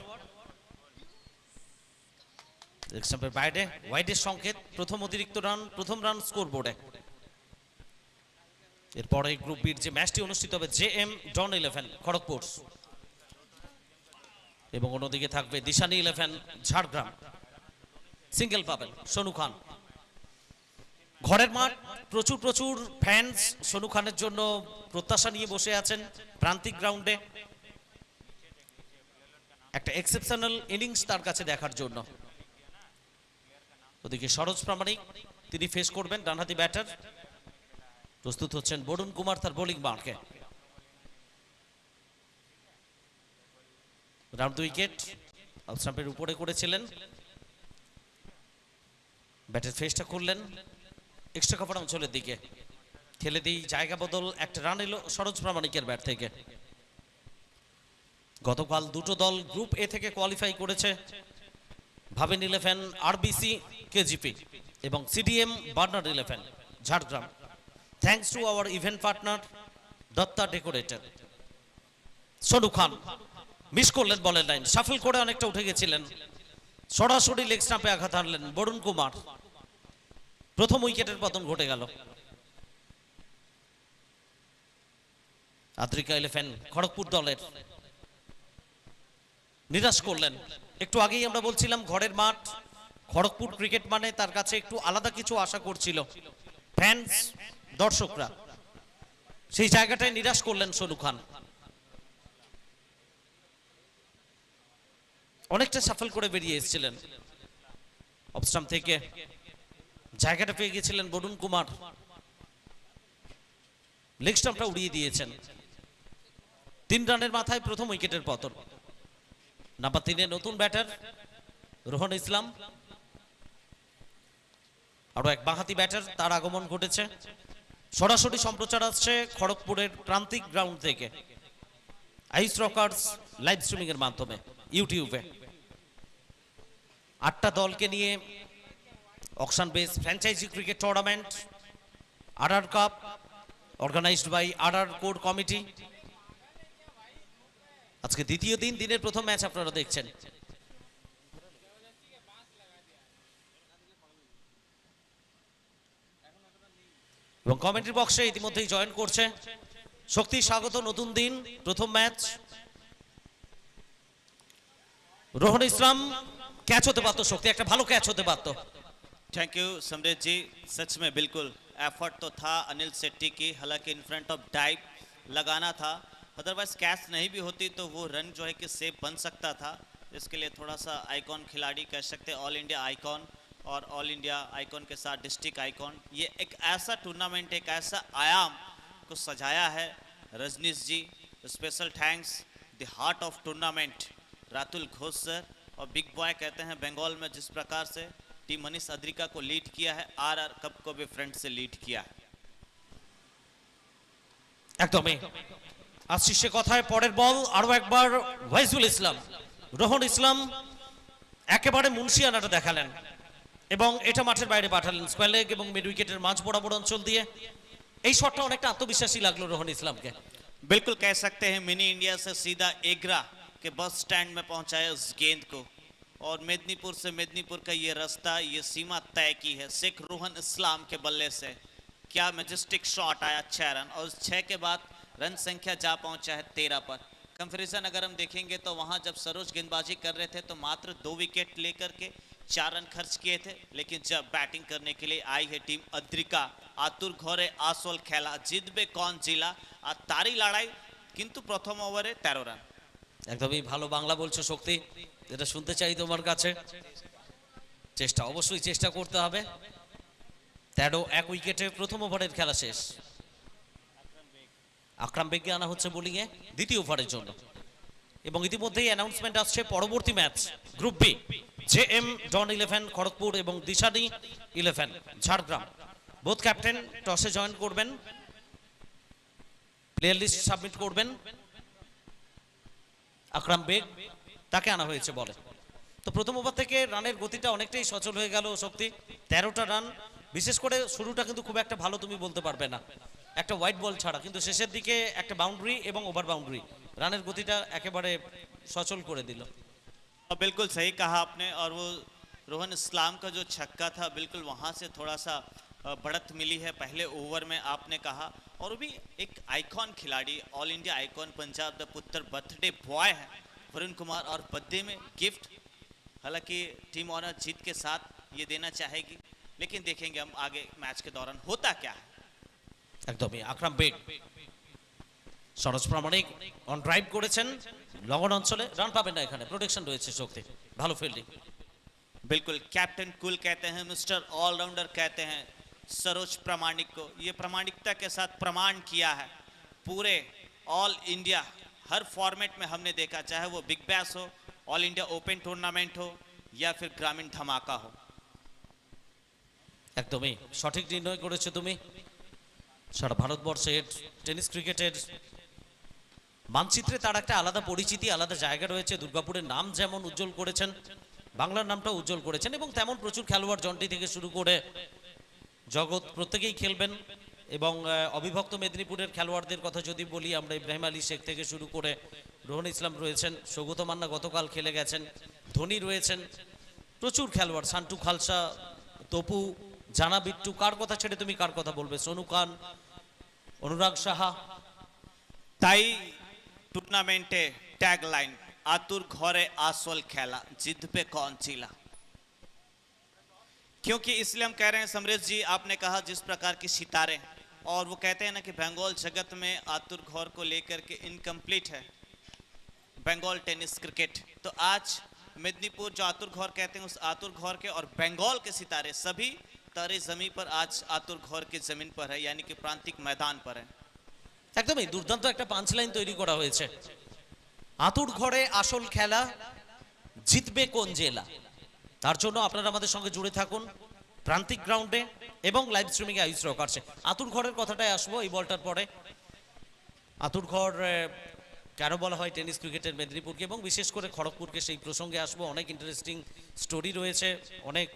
[SPEAKER 3] বাইরে ওয়াইডের সংকেত, প্রথম অতিরিক্ত রান, প্রথম রান স্কোর বোর্ডে। এরপরে গ্রুপ বির যে ম্যাচটি অনুষ্ঠিত হবে জেএম ডন 11 খড়গপুর এবং অন্যদিকে থাকবে দিশানি 11 ঝাড়গ্রাম। সিঙ্গেল পাবেন সোনু খান। ঘরের মাঠ, প্রচুর প্রচুর ফ্যান্স সোনু খানের জন্য প্রত্যাশা নিয়ে বসে আছেন প্রান্তিক গ্রাউন্ডে একটা এক্সেপশনাল ইনিংস তার কাছে দেখার জন্য। ওদিকে সরোজ প্রামাণিক তিনি ফেস করবেন ডানহাতি ব্যাটার। প্রস্তুত হচ্ছেন বরুণ কুমার তার বোলিং মার্কে। রাউন্ড উইকেট অফ স্টাম্পের উপরে করেছিলেন, ব্যাটের ফেসটা করলেন এক্সট্রা কভার অঞ্চলের দিকে, খেলে দিই জায়গা বদল, একটা রান এলো সরোজ প্রামাণিকের ব্যাট থেকে। গতকাল দুটো দল গ্রুপ এ থেকে কোয়ালিফাই করেছে, ভাবেন 11 আরবিসি কেজিপি এবং CDM burner 11 Jhargram. Thanks to our event partner Datta decorator. Sonu Khan miss করলেন বলের লাইন, শাফল করে অনেকটা উঠে গেছিলেন, সরাসরি লেগ স্টাম্পে আঘাত হানলেন বরুণ কুমার। প্রথম উইকেটের পতন ঘটে গেল। আদ্রিকা 11 খড়গপুর দলের নিরাশ করলেন। একটু আগেই আমরা বলছিলাম ঘরের মাঠ, খড়গপুর ক্রিকেট মানে তার কাছে একটু আলাদা কিছু আশা করছিল ফ্যান্স দর্শকরা, সেই জায়গাটায় নিরাশ করলেন সোনু খান। অনেকটা সাফল করে বেরিয়ে এসেছিলেন অফ স্টাম্প থেকে, জায়গাটা পেয়ে গেছিলেন বরুণ কুমার, লেগ স্টাম্পটা উড়িয়ে দিয়েছেন। 3 রানের মাথায় প্রথম উইকেটের পতন। নাম্বার 3 এ নতুন ব্যাটার রোহন ইসলাম, আরো এক বাঁহাতি ব্যাটার তার আগমন ঘটেছে। সরাসরি সম্প্রচার আসছে খড়গপুরের প্রান্তিক গ্রাউন্ড থেকে আইস রকার্স লাইভ স্ট্রিমিং এর মাধ্যমে ইউটিউবে। 8টা দলকে নিয়ে auction base franchise cricket tournament RR cup organized by RR core committee. আজকে দ্বিতীয় দিন, দিনের প্রথম ম্যাচ আপনারা দেখছেন। এবং কমেন্ট্রি বক্সে ইতিমধ্যেই জয়েন করছে শক্তি। স্বাগত, নতুন দিন, প্রথম ম্যাচ। রোহন ইসলাম ক্যাচ হতে পারতো শক্তি, একটা ভালো ক্যাচ হতে পারতো।
[SPEAKER 2] थैंक यू समरेश जी, सच में बिल्कुल एफर्ट तो था अनिल शेट्टी की, हालांकि इन फ्रंट ऑफ डाइव लगाना था, अदरवाइज कैच नहीं भी होती तो वो रन जो है कि सेफ बन सकता था। इसके लिए थोड़ा सा आइकॉन खिलाड़ी कह सकते हैं, ऑल इंडिया आइकॉन और ऑल इंडिया आइकॉन के साथ डिस्ट्रिक्ट आइकॉन। ये एक ऐसा टूर्नामेंट, एक ऐसा आयाम को सजाया है Rajneesh ji. Special thanks the heart of tournament Ratul Ghosh sir और बिग बॉय कहते हैं बंगाल में, जिस प्रकार से टीम मनीष अद्रिका को लीड किया है, आरआर कप को भी फ्रंट से लीड किया है।
[SPEAKER 3] একদমই আসছি সে কথায়। পরের বল আরো একবার ওয়াইজুল ইসলাম, রোহন ইসলাম একেবারে মুন্সিয়ানাটা দেখালেন এবং এটা মাঠের বাইরে পাঠালেন স্কোয়ার লেগ এবং মিড উইকেটের মাঝ বরাবর অঞ্চল দিয়ে। এই শটটা অনেকটা আত্মবিশ্বাসী লাগলো রোহন ইসলামকে।
[SPEAKER 2] बिल्कुल कह सकते हैं मिनी इंडिया से सीधा एग्रा के बस स्टैंड में पहुंचाया उस गेंद को, और मेदिनीपुर से मेदिनीपुर का ये रास्ता, ये सीमा तय की है शेख रोहन इस्लाम के बल्ले से। क्या मैजेस्टिक शॉट आया, 6 रन, और 6 के बाद रन संख्या जा पहुंचा है 13 पर। कंपैरिजन अगर हम देखेंगे तो वहां जब सरोज गेंदबाजी कर रहे थे तो मात्र 2 विकेट लेकर के 4 रन खर्च किए थे, लेकिन जब बैटिंग करने के लिए आई है टीम अद्रिका, आतुर घरे आसोल खेला, जितबे कौन जिला और तारी लड़ाई, किंतु प्रथम ओवरे 13 रन।
[SPEAKER 3] একদমই ভালো বাংলা বলছো শক্তি, এটা শুনতে চাই তোমার কাছে। চেষ্টা, অবশ্যই চেষ্টা করতে হবে। ১৩ উইকেটে প্রথম ওভারের খেলা শেষ। আকরাম বেগকে আনা হচ্ছে বোলিংয়ে দ্বিতীয় ওভারের জন্য, এবং ইতিমধ্যেই অ্যানাউন্সমেন্ট আসছে পরবর্তী ম্যাচ গ্রুপ বি, জেএম ডন 11 খড়গপুর এবং দিশানি 11 ঝাড়গ্রাম। বোথ ক্যাপ্টেন টসে জয়েন করবেন, প্লেয়ার লিস্ট সাবমিট করবেন। আকরাম বেগ, তাকে আনা হয়েছে বলে। তো প্রথম ওভার থেকে রানের গতিটা অনেকটাই সচল হয়ে গেল শক্তি। 13টা রান, বিশেষ করে শুরুটা কিন্তু খুব একটা ভালো তুমি বলতে পারবে না, একটা হোয়াইট বল ছাড়া, কিন্তু শেষের দিকে একটা বাউন্ডারি এবং ওভার বাউন্ডারি রানের গতিটা একেবারে সচল করে দিল।
[SPEAKER 2] बिल्कुल सही कहा आपने। और वो रोहन इस्लाम का जो छक्का था, बिल्कुल वहाँ से थोड़ा सा बढ़त मिली है पहले ओवर में, आपने कहा। और वो भी एक आइकॉन खिलाड़ी, all India icon, Punjab the पुत्र बर्थडे बॉय है वरुण कुमार, और बर्थडे में गिफ्ट, हालांकि टीम ऑनर जीत के साथ ये देना चाहेगी, लेकिन देखेंगे हम आगे मैच के दौरान होता क्या है।
[SPEAKER 3] একদমই আকরাম বেগ, সরোজ প্রামাণিক অন ড্রাইভ করেছেন, লগন অঞ্চলে রান পাবেন না, এখানে প্রোটেকশন রয়েছে শক্তি, ভালো ফিল্ডিং।
[SPEAKER 2] बिल्कुल कैप्टन कूल कहते हैं, मिस्टर ऑलराउंडर कहते हैं सरोज प्रामाणिक को। ये प्रामाणिकता के साथ प्रमाण किया है पूरे ऑल इंडिया, हर फॉर्मेट में हमने देखा, चाहे वो बिग बैश हो, ऑल इंडिया ओपन टूर्नामेंट हो, या फिर ग्रामीण धमाका हो।
[SPEAKER 3] একদমই সঠিক নির্ণয় করেছো তুমি। সারা ভারতবর্ষের টেনিস ক্রিকেটের মানচিত্রে তার একটা আলাদা পরিচিতি, আলাদা জায়গা রয়েছে। দুর্গাপুরের নাম যেমন উজ্জ্বল করেছেন, বাংলার নামটাও উজ্জ্বল করেছেন, এবং তেমন প্রচুর খেলোয়াড় জন্টি থেকে শুরু করে জগৎ প্রত্যেকেই খেলবেন। এবং অবিভক্ত মেদিনীপুরের খেলোয়াড়দের কথা যদি বলি, আমরা ইব্রাহিম আলী শেখ থেকে শুরু করে রোহন ইসলাম রয়েছেন, সৌগত মান্না গতকাল খেলে গেছেন, ধোনি রয়েছেন, প্রচুর খেলোয়াড়, সান্টু খালসা, তপু, জানা বিট্টু, কার কথা ছেড়ে তুমি কার কথা বলবে, সোনু খান, অনুরাগ সাহা।
[SPEAKER 2] ताई टूर्नामेंटे टैगलाइन आतुर घरे आसोल खेला, जिद पे कौन चिला। क्योंकि इसलिए हम कह रहे हैं समरेश जी, आपने कहा जिस प्रकार की सितारे, और वो कहते हैं ना कि बंगाल जगत में आतुर घोर को लेकर के इनकम्प्लीट है बंगाल टेनिस क्रिकेट। तो आज मेदिनीपुर जो आतुर घोर कहते हैं, उस आतुर घोर के और बंगाल के सितारे सभी तारे जमीन पर आज आतुर घोर की जमीन पर है, यानी कि प्रांतिक मैदान पर है।
[SPEAKER 3] একদমই দুর্দান্ত একটা পাঁচ লাইন তৈরি করা হয়েছে। আতুর ঘরে আসল খেলা, জিতবে কোন জেলা। তার জন্য আপনারা আমাদের সঙ্গে জুড়ে থাকুন প্রান্তিক গ্রাউন্ডে এবং লাইভ স্ট্রিমিং এ আয়ুষ রক আসছে। আতুর ঘরের কথাটাই আসবো এই বলটার পরে। আতুর ঘর কেন বলা হয় টেনিস ক্রিকেটের মেদিনীপুরকে এবং বিশেষ করে খড়গপুরকে, সেই প্রসঙ্গে আসবো। অনেক ইন্টারেস্টিং স্টোরি রয়েছে, অনেক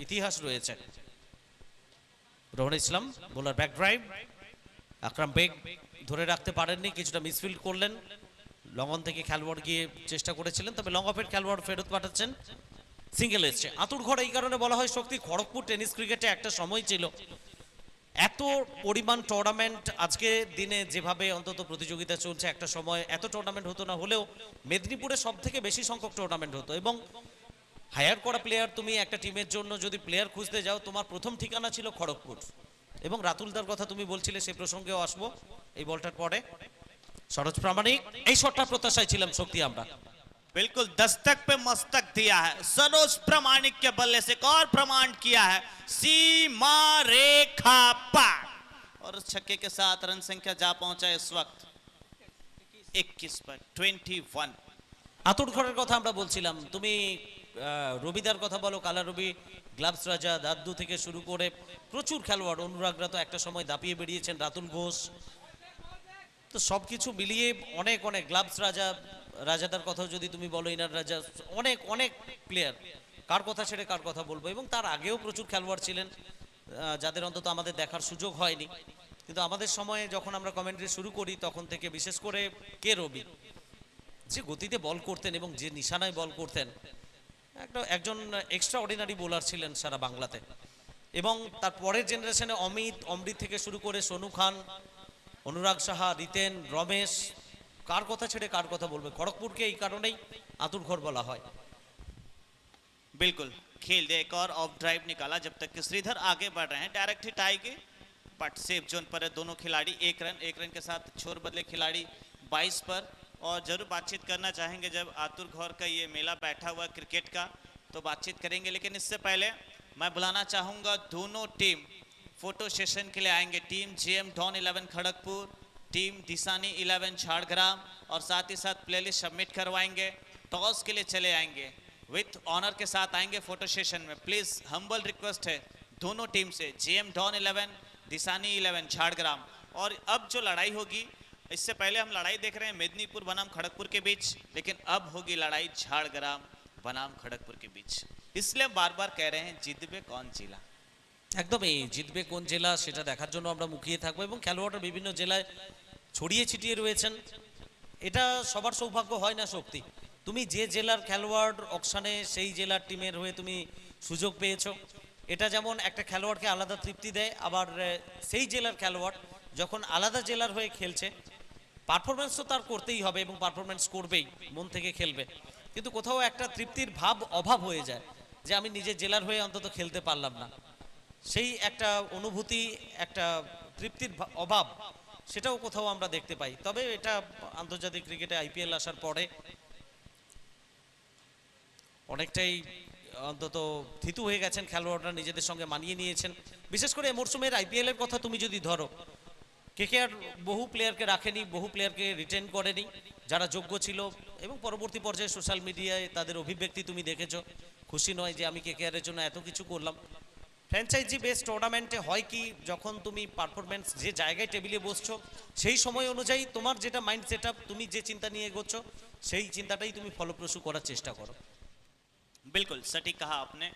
[SPEAKER 3] ইতিহাস রয়েছে। রোহন ইসলাম বোলার ব্যাক ড্রাইভ, আকরাম বেগ ধরে রাখতে পারেননি, কিছুটা মিসফিল্ড করলেন। লং অন থেকে খেলোয়াড় গিয়ে চেষ্টা করেছিলেন, তবে লং অফের খেলোয়াড় ফেরত পাঠাচ্ছেন, সিঙ্গেল এসছে। আতুর ঘর এই কারণে বলা হয় শক্তি, খড়গপুর টেনিস ক্রিকেটে একটা সময় ছিল এত পরিমাণ টুর্নামেন্ট, আজকে দিনে যেভাবে অন্তত প্রতিযোগিতা চলছে, একটা সময় এত টুর্নামেন্ট হতো না, হলেও মেদিনীপুরে সব থেকে বেশি সংখ্যক টুর্নামেন্ট হতো। এবং হায়ার করা প্লেয়ার, তুমি একটা টিমের জন্য যদি প্লেয়ার খুঁজতে যাও, তোমার প্রথম ঠিকানা ছিল খড়গপুর। এবং রাতুলদার কথা তুমি বলছিলে, সেই প্রসঙ্গেও আসবো এই বলটার পরে। সরোজ প্রামাণিক, এই শটটা প্রত্যাশায় ছিলাম শক্তি আমরা।
[SPEAKER 2] बिल्कुल दस्तक पे मस्तक दिया है सरोज प्रामाणिक के बल्ले से, एक और प्रमाण किया है सीमा रेखा पार, और उस छक्के के साथ रन संख्या जा पहुंचा इस वक्त 21 पर 21।
[SPEAKER 3] আতুর ঘরের কথা আমরা বলছিলাম, তুমি রবিদার কথা বলো, কালা রবি, গ্লাভস রাজা, দাদ্দু থেকে শুরু করে প্রচুর খেলোয়াড়, অনুরাগরা তো একটা সময় দাপিয়ে বেরিয়েছেন, রাতুল ঘোষ, তো সবকিছু মিলিয়ে অনেক অনেক, গ্লাভস রাজা, রাজাদার কথাও যদি তুমি বলো, ইনার রাজা, অনেক অনেক প্লেয়ার, কার কথা ছেড়ে কার কথা বলবো। এবং তার আগেও প্রচুর খেলোয়াড় ছিলেন যাদের অন্তত আমাদের দেখার সুযোগ হয়নি, কিন্তু আমাদের সময়ে যখন আমরা কমেন্ট্রি শুরু করি তখন থেকে, বিশেষ করে কে রবি, যে গতিতে বল করতেন এবং যে নিশানায় বল করতেন, একজন এক্সট্রা অর্ডিনারি বোলার ছিলেন সারা বাংলাতে। এবং তার পরের জেনারেশনে অমৃত থেকে শুরু করে সোনু খান, অনুরাগ সাহা, রিতেন, রমেশ, কার কথা ছেড়ে কার কথা বলবে। খড়গপুরকে এই কারণেই আতুর ঘর বলা হয়।
[SPEAKER 2] बिल्कुल खेल दे, एक और ऑफ ड्राइव निकाला, जब तक कि श्रीधर आगे बढ़ रहे हैं, डायरेक्ट हिट आएगी, बट सेफ जोन पर है दोनों खिलाड़ी। एक रन के साथ छोर बदले खिलाड़ी 22 पर, और ज़रूर बातचीत करना चाहेंगे जब आतुर घौर का ये मेला बैठा हुआ है क्रिकेट का, तो बातचीत करेंगे। लेकिन इससे पहले मैं बुलाना चाहूँगा दोनों टीम फोटो सेशन के लिए आएंगे। Team JM Don 11 Kharagpur, team Disani 11 Jhargram, और साथ ही साथ प्लेलिस्ट सबमिट करवाएंगे। टॉस के लिए चले आएंगे, विथ ऑनर के साथ आएंगे फोटो सेशन में। प्लीज़ हम्बल रिक्वेस्ट है दोनों टीम से, जेएम डॉन 11 दिसानी 11 झाड़ग्राम। और अब जो लड़ाई होगी, इससे पहले हम लड़ाई देख रहे हैं मेदिनीपुर बनाम खड़गपुर के बीच, लेकिन अब होगी लड़ाई झाड़ग्राम बनाम खड़गपुर के बीच। इसलिए हम बार बार कह रहे हैं জিতবে कौन जिला।
[SPEAKER 3] একদমই, জিতবে কোন জেলা সেটা দেখার জন্য আমরা মুখিয়ে থাকবো, এবং খেলোয়াড়রা বিভিন্ন জেলায় ছড়িয়ে ছিটিয়ে রয়েছেন। এটা সবার সৌভাগ্য হয় না শক্তি। তুমি যে জেলার খেলোয়াড় অকশানে সেই জেলার টিমের হয়ে তুমি সুযোগ পেয়েছো, এটা যেমন একটা খেলোয়াড়কে আলাদা তৃপ্তি দেয়, আবার সেই জেলার খেলোয়াড় যখন আলাদা জেলার হয়ে খেলছে, পারফরমেন্স তো তার করতেই হবে এবং পারফরমেন্স করবেই, মন থেকে খেলবে, কিন্তু কোথাও একটা তৃপ্তির ভাব অভাব হয়ে যায় যে আমি নিজের জেলার হয়ে অন্তত খেলতে পারলাম না। সেই একটা অনুভূতি, একটা তৃপ্তির অভাব, সেটাও কোথাও আমরা দেখতে পাই। তবে এটা আন্তর্জাতিক ক্রিকেটে আইপিএল আসার পরে অনেকটাই অন্তত থিতু হয়ে গেছেন খেলোয়াড়রা, নিজেদের সঙ্গে মানিয়ে নিয়েছেন। বিশেষ করে এই মরশুমের আইপিএল এর কথা তুমি যদি ধরো, কেকেআর বহু প্লেয়ারকে রাখেনি, বহু প্লেয়ারকে রিটেন করেনি যারা যোগ্য ছিল, এবং পরবর্তী পর্যায়ে সোশ্যাল মিডিয়ায় তাদের অভিব্যক্তি তুমি দেখেছো। খুশি নয় যে আমি কেকেআর এর জন্য এত কিছু করলাম। ফ্র্যাঞ্চাইজি বেস টুর্নামেন্টে হয় কি, যখন তুমি পারফরমেন্স যে জায়গায় টেবিলে বসছো সেই সময় অনুযায়ী তোমার যেটা মাইন্ড সেট আপ, তুমি যে চিন্তা নিয়ে এগোচ্ছ সেই চিন্তাটাই তুমি ফলপ্রসূ করার চেষ্টা করো।
[SPEAKER 2] बिल्कुल सटीक कहा आपने।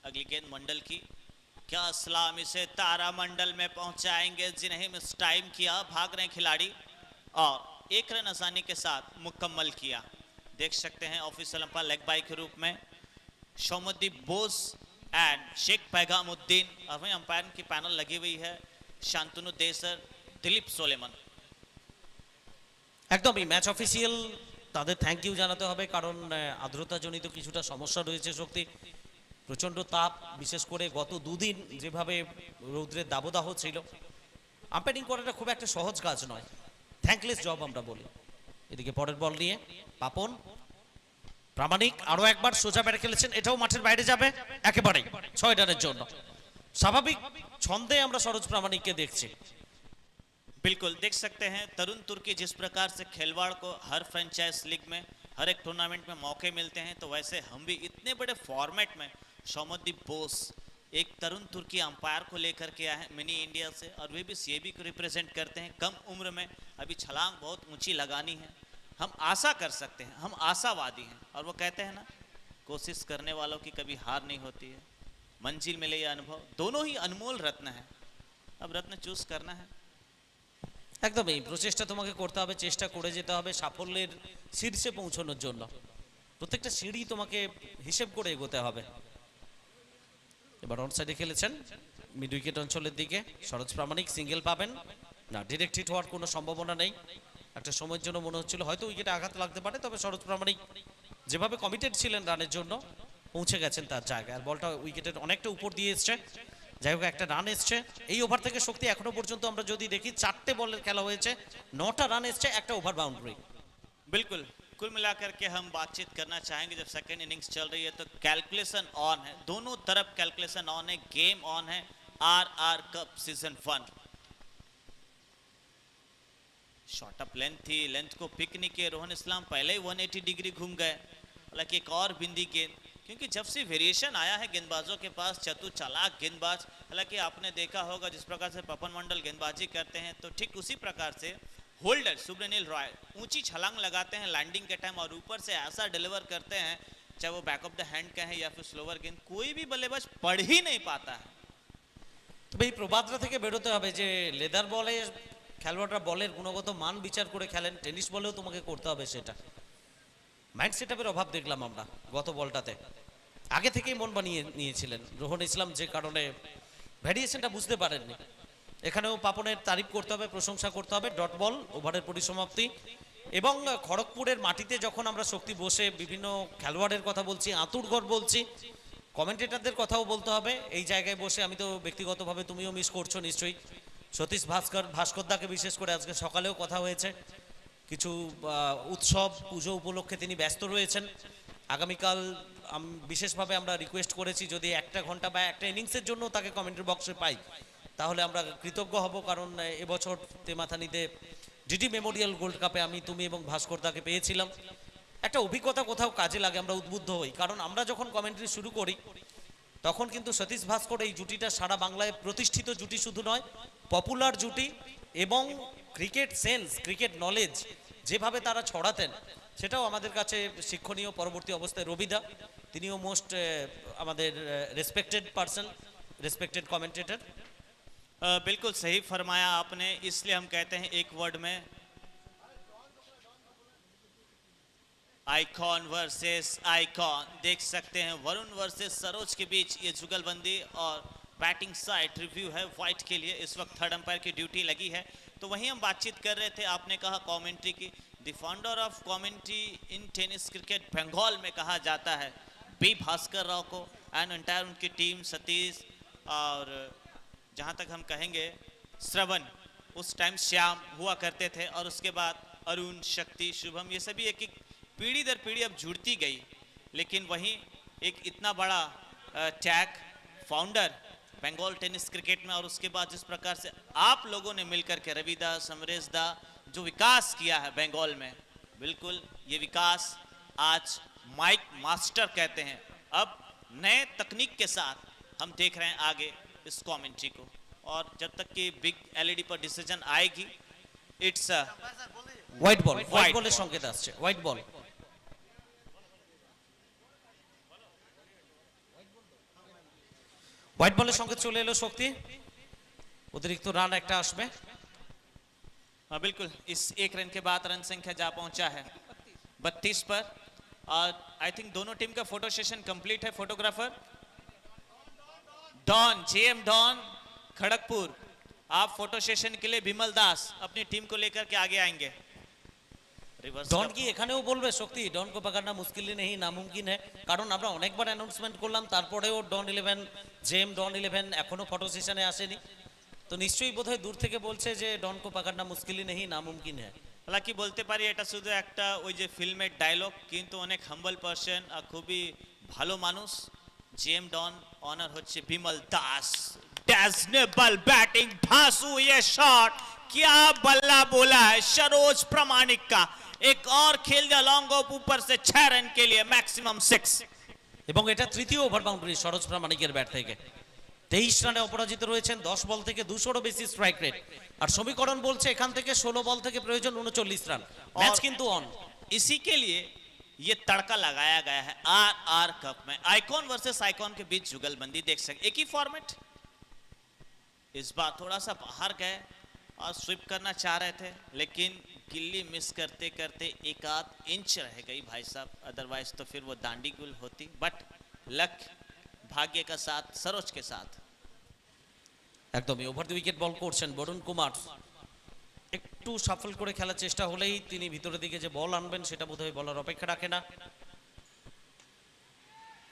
[SPEAKER 2] अगली गेंद मंडल की, क्या इस्लाम इसे तारा मंडल में पहुंचाएंगे? जिन्हें मिस टाइम किया, भाग रहे खिलाड़ी और एक रन आसानी के साथ मुकम्मल किया। देख सकते हैं ऑफिशियल अंपायर लेग बाय के रूप में शौमुद्दीन बोस एंड शेख पैगामुद्दीन, और वहीं अंपायर की पैनल लगी हुई है शांतनु देसर, दिलीप सोलेमन।
[SPEAKER 3] একদমই, ম্যাচ অফিসিয়াল তাদের থ্যাংক ইউ জানাতে হবে, কারণ আর্দ্রতাজনিত কিছুটা সমস্যা রয়েছে শক্তি। প্রচণ্ড তাপ, বিশেষ করে গত দুদিন যেভাবে রৌদ্রের দাবদাহ ছিল, আম্পায়ারিং করাটা খুব একটা সহজ কাজ নয়, থ্যাঙ্কলেস জব আমরা বলি। এদিকে পরের বল নিয়ে পাপন প্রামাণিক আরো একবার সোজা ব্যাটে খেলেছেন, এটাও মাঠের বাইরে যাবে একেবারেই 6 রানের জন্য। স্বাভাবিক ছন্দে আমরা সরোজ প্রামাণিককে দেখছি।
[SPEAKER 2] बिल्कुल देख सकते हैं तरुण तुर्की जिस प्रकार से खिलवाड़ को हर फ्रेंचाइज लीग में, हर एक टूर्नामेंट में मौके मिलते हैं, तो वैसे हम भी इतने बड़े फॉर्मेट में शौमुद्दीन बोस एक तरुण तुर्की अंपायर को लेकर के आए हैं मिनी इंडिया से, और वे भी सीएबी को रिप्रेजेंट करते हैं। कम उम्र में अभी छलांग बहुत ऊंची लगानी है, हम आशा कर सकते हैं, हम आशावादी हैं। और वो कहते हैं ना, कोशिश करने वालों की कभी हार नहीं होती है, मंजिल मिले या अनुभव, दोनों ही अनमोल रत्न है। अब रत्न चूज करना है।
[SPEAKER 3] একদমই, প্রচেষ্টা তোমাকে করতে হবে, চেষ্টা করে যেতে হবে সাফল্যের শীর্ষে পৌঁছানোর জন্য। প্রত্যেকটা সিঁড়ি তোমাকে হিসেব করে এগোতে হবে। এবার অন সাইডে খেলেছেন মিড উইকেট অঞ্চলের দিকে, সরোজ প্রামাণিক সিঙ্গেল পাবেন না, ডিরেক্ট হিট হওয়ার কোনো সম্ভাবনা নেই। একটা সময়ের জন্য মনে হচ্ছিল হয়তো উইকেটে আঘাত লাগতে পারে, তবে সরোজ প্রামাণিক যেভাবে কমিটেড ছিলেন রানের জন্য, পৌঁছে গেছেন তার জায়গায়। আর বলটা উইকেটের অনেকটা উপর দিয়ে এসছে, যাই হোক একটা রান এসছে। এই ওভার থেকে শক্তি এখনো পর্যন্ত আমরা যদি দেখি 4টে বলের খেলা হয়েছে, 9টা রান এসছে, একটা ওভার बाउंड्री।
[SPEAKER 2] बिल्कुल, कुल मिलाकर के हम बातचीत करना चाहेंगे, जब सेकेंड इनिंग्स चल रही है तो कैलकुलेशन ऑन है, दोनों तरफ कैलकुलेशन ऑन है, गेम ऑन है। R cup season 1 short up length थी, लेंथ को पिक नहीं किए रोहन इस्लाम, पहले ही 180 डिग्री घूम गए। हालांकि एक और बिंदी गेंद, क्योंकि जब से वेरिएशन आया है गेंदबाजों के पास, चतुर चालाक गेंदबाज, हालांकि आपने देखा होगा जिस प्रकार से पवन मंडल गेंदबाजी करते हैं, तो ठीक उसी प्रकार से होल्डर सुब्रनील रॉय ऊंची छलांग लगाते हैं लैंडिंग के टाइम, और ऊपर से ऐसा डिलीवर करते हैं, चाहे वो बैक ऑफ द हैंड का है या फिर स्लोवर गेंद, कोई भी बल्लेबाज पढ़ ही नहीं पाता है।
[SPEAKER 3] তবে এই প্রবাদটা থেকে বেরোতে হবে যে লেদার বলে খেলোয়াড়রা বলের গুণগত মান বিচার করে খেলেন, টেনিস বলেও তোমাকে করতে হবে সেটা। মাইন্ড সেটআপের অভাব দেখলাম আমরা গত বলটাতে, আগে থেকেই মন বানিয়ে নিয়েছিলেন রোহন ইসলাম, যে কারণে ভ্যারিয়েশনটা বুঝতে পারেননি। এখানেও পাপনের তারিফ করতে হবে, প্রশংসা করতে হবে। ডট বল, ওভারের পরিসমাপ্তি। এবং খড়গপুরের মাটিতে যখন আমরা শক্তি বসে বিভিন্ন খেলোয়াড়ের কথা বলছি, আঁতুড়ঘর বলছি, কমেন্টেটরদের কথাও বলতে হবে। এই জায়গায় বসে আমি তো ব্যক্তিগতভাবে, তুমিও মিস করছো নিশ্চয়ই, সতীশ ভাস্করদাকে বিশেষ করে আজকে সকালেও কথা হয়েছে, কিছু উৎসব পুজো উপলক্ষে তিনি ব্যস্ত রয়েছেন। আগামীকাল বিশেষভাবে আমরা রিকোয়েস্ট করেছি যদি 1 ঘন্টা বা একটা ইনিংসের জন্য তাকে কমেন্ট্রি বক্সে পাই তাহলে আমরা কৃতজ্ঞ হব, কারণ এবছর তেমাথানিতে ডিডি মেমোরিয়াল গোল্ড কাপে আমি, তুমি এবং ভাস্কর দাকে পেয়েছিলাম। একটা অভিজ্ঞতা কোথাও কাজে লাগে, আমরা উদ্বুদ্ধ হই, কারণ আমরা যখন কমেন্ট্রি শুরু করি তখন কিন্তু সতীশ ভাস্কর এই জুটিটা সারা বাংলায় প্রতিষ্ঠিত জুটি শুধু নয়, পপুলার জুটি, এবং ক্রিকেট সেন্স, ক্রিকেট নলেজ যেভাবে তারা ছড়াতেন সেটাও আমাদের কাছে শিক্ষণীয়। পরবর্তী অবস্থায় রবিদা, তিনিও মোস্ট আমাদের রেসপেক্টেড পার্সন, রেসপেক্টেড কমেंटेटर।
[SPEAKER 2] बिल्कुल सही फरमाया आपने, इसलिए हम कहते हैं एक वर्ड में आइकॉन वर्सेस आइकॉन। देख सकते हैं वरुण वर्सेस सरोज के बीच ये जुगलबंदी, और बैटिंग साइड रिव्यू है व्हाइट के लिए। इस वक्त थर्ड अंपायर की ड्यूटी लगी है। तो वहीं हम बातचीत कर रहे थे, आपने कहा कमेंट्री की, the founder of commentary in tennis cricket Bengal में कहा जाता है बी भास्कर राव को, एंड एंटायर उनकी टीम, सतीश, और जहाँ तक हम कहेंगे श्रवण, उस टाइम श्याम हुआ करते थे, और उसके बाद अरुण, शक्ति, शुभम, ये सभी एक एक पीढ़ी दर पीढ़ी अब जुड़ती गई। लेकिन वहीं एक इतना बड़ा tag founder Bengal tennis cricket में, और उसके बाद जिस प्रकार से आप लोगों ने मिलकर के रविदा, समरेश दा जो विकास किया है बंगाल में, बिल्कुल ये विकास आज माइक मास्टर कहते हैं। अब नए तकनीक के साथ हम देख रहे हैं आगे इस कमेंट्री को, और जब तक कि बिग एलईडी पर डिसीजन आएगी, it's
[SPEAKER 3] white ball,
[SPEAKER 2] White
[SPEAKER 3] white বলের
[SPEAKER 2] ball।
[SPEAKER 3] সংকেত আসছে, হোয়াইট বল। হোয়াইট বলের সংকেত চলে এলো শক্তি, অতিরিক্ত রান একটা আসবে।
[SPEAKER 2] हाँ बिल्कुल, इस एक रन के बाद रन संख्या जा पहुंचा है 32 पर, और आई थिंक दोनों टीम का फोटो सेशन कंप्लीट है। Photographer Don, JM Don Kharagpur, आप फोटो सेशन के लिए विमल दास अपनी टीम को लेकर के आगे आएंगे। रिवर्स
[SPEAKER 3] ডন কি এখানেও বলবে শক্তি ডন কো পাকানা মুশকিল নেই, নামুমকিন है, কারণ আমরা অনেকবার অ্যানাউন্সমেন্ট করলাম, তারপরেও ডন 11 জেম ডন 11 এখনো ফটো সেশনে আসেনি, তো নিশ্চয়ই বোধহয় দূর থেকে বলছে যে ডন কো পাকানা মুশকিল নেই, নামুমকিন है।
[SPEAKER 2] হালাকি বলতে পারি এটা শুধু একটা ওই যে ফিল্মের ডায়লগ, কিন্তু অনেক হাম্বল পারসন আর খুবই ভালো মানুষ। जेम डॉन ऑनर হচ্ছে বিমল দাস, डैजनेबल बैटिंग, धांसू ये शॉट, क्या बल्ला बोला है सरोज प्रामाणिक का। एक और खेल दिया लॉन्ग ऑफ ऊपर से 6 रन के लिए, मैक्सिमम 6।
[SPEAKER 3] এবং এটা তৃতীয় ওভার বাউন্ডারি সরোজ প্রামাণিকের ব্যাট থেকে। 23 রানে অপরাজিত রয়েছেন, 10 বল থেকে 200 বেশি স্ট্রাইক রেট, আর সমীকরণ বলছে এখান থেকে 16 বল থেকে প্রয়োজন 39 রান। ম্যাচ কিন্তু অন।
[SPEAKER 2] इसी के लिए ये तड़का लगाया गया है आरआर कप में। आइकॉन वर्सेस आइकॉन के बीच जुगलबंदी देख सकते, एक ही फॉर्मेट। इस बार थोड़ा सा बाहर गए और स्विप करना चाह रहे थे, लेकिन गिल्ली मिस करते करते 1 इंच रह गई भाई साहब, अदरवाइज तो फिर वो दांडी गुल होती। बट लक, भाग्य का साथ सरोज के साथ।
[SPEAKER 3] একদমই ওভার দ্য উইকেট বল করছেন বরুণ কুমার, একটু সাফল করে খেলার চেষ্টা হলেই তিনি ভিতরের দিকে যে বল আনবেন সেটা বোধহয় বলার অপেক্ষা রাখে না।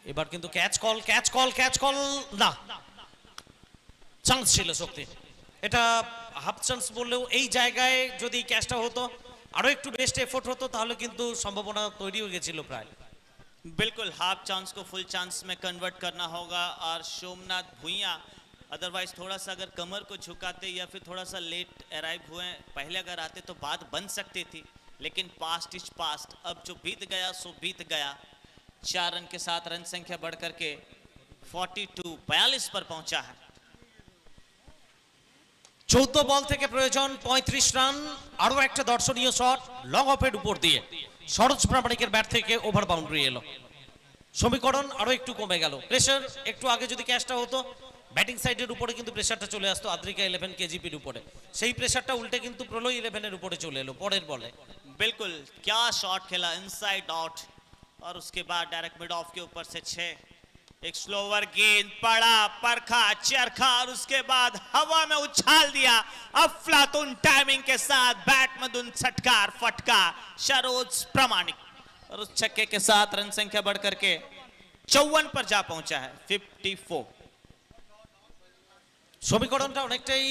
[SPEAKER 3] এবার কিন্তু catch call, catch call, catch call না, চান্স ছিল শক্তি, এটা হাফ চান্স বললেও এই জায়গায় যদি ক্যাচটা হতো আরো একটু বেস্ট এফোর্ট হতো তাহলে কিন্তু সম্ভাবনা তৈরি হয়ে গেছিল প্রায়।
[SPEAKER 2] बिल्कुल हाफ चांस को फुल चांस में कन्वर्ट करना होगा, और सोमनाथ भुइयां अदरवाइज थोड़ा सा अगर कमर को झुकाते या फिर थोड़ा सा लेट अराइव हुए, पहले अगर आते तो बात बन सकती थी, लेकिन पास्ट इज पास्ट। अब जो बीत गया सो बीत गया। 4 रन के साथ रन संख्या बढ़ करके 42 पर पहुंचा है।
[SPEAKER 3] 14 বল থেকে প্রয়োজন 35 রান, আরো একটা দর্শনীয় শট লং অফের উপর দিয়ে সরোজ প্রামাণিকের ব্যাট থেকে ওভার বাউন্ডারি এলো। সমীকরণ আরো একটু কমে গেল, প্রেসার একটু আগে যদি ক্যাচটা হতো ব্যাটিং সাইডের উপরে কিন্তু প্রেসারটা চলে আসতো আদ্রিকা 11 কেজিপির উপরে, সেই প্রেসারটা উল্টে কিন্তু প্রলয় 11 এর উপরে চলে এলো পরের বলে।
[SPEAKER 2] बिल्कुल क्या शॉट खेला, इनसाइड आउट, और उसके बाद डायरेक्ट मिड ऑफ के ऊपर से 6। एक स्लोवर गेंद पड़ा, परखा, चरखा, और उसके बाद हवा में उछाल दिया अफलातून टाइमिंग के साथ, बैट मधुन छटकार फटका सरोज प्रामाणिक, और उस छक्के के साथ रन संख्या बढ़ करके 54 पर जा पहुंचा है 54।
[SPEAKER 3] সমীকরণটা অনেকটাই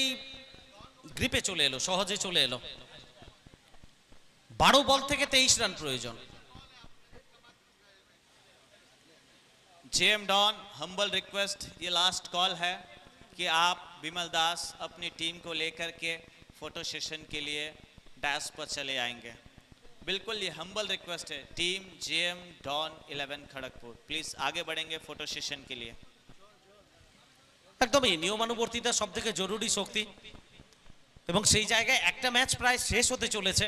[SPEAKER 3] গ্রিপে চলে এলো, সহজে চলে এলো। 12 বল থেকে 23 রান প্রয়োজন।
[SPEAKER 2] जेएम डॉन हम्बल रिक्वेस्ट, ये लास्ट कॉल है कि आप विमल दास अपनी टीम को लेकर के फोटो सेशन के लिए डैश पर चले आएंगे। बिल्कुल ये हम्बल रिक्वेस्ट है। Team JM Don 11 Kharagpur please आगे बढ़ेंगे फोटो सेशन के लिए।
[SPEAKER 3] একদমই নিয়মানুবর্তিতা সবথেকে জরুরি শক্তি, এবং সেই জায়গায় একটা ম্যাচ প্রায় শেষ হতে চলেছে।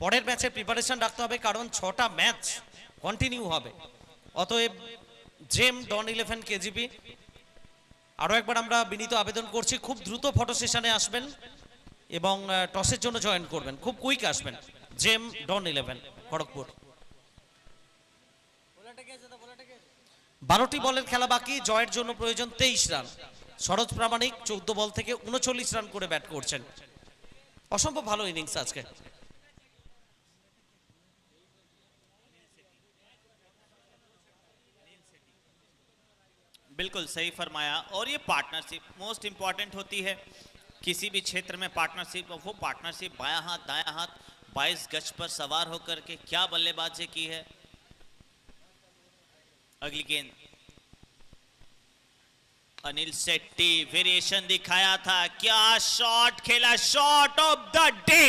[SPEAKER 3] পরের ম্যাচের প্রিপারেশন রাখতে হবে, কারণ 6টা ম্যাচ কন্টিনিউ হবে। অতএব জেম ডন 11 কেজিপি আরও একবার আমরা বিনীত আবেদন করছি, খুব দ্রুত ফটো সেশনে আসবেন এবং টসের জন্য জয়েন করবেন, খুব কুইক আসবেন। জেম ডন 11 খড়গপুর। 12টি বলের খেলা বাকি, জয়ের জন্য প্রয়োজন 23 রান। সরোজ প্রামাণিক 14 বল থেকে 39 রান করে ব্যাট করছেন। অসম্ভব ভালো ইনিংস আজকে।
[SPEAKER 2] बिल्कुल सही फरमाया। और ये पार्टनरशिप मोस्ट इंपॉर्टेंट होती है किसी भी क्षेत्र में। पार्टनरशिप, वो पार्टनरशिप बायां हाथ दायां हाथ 22 गज पर सवार होकर के क्या बल्लेबाजी की है। अगली गेंद अनिल शेट्टी, वेरिएशन दिखाया था, क्या शॉट खेला, shot of the day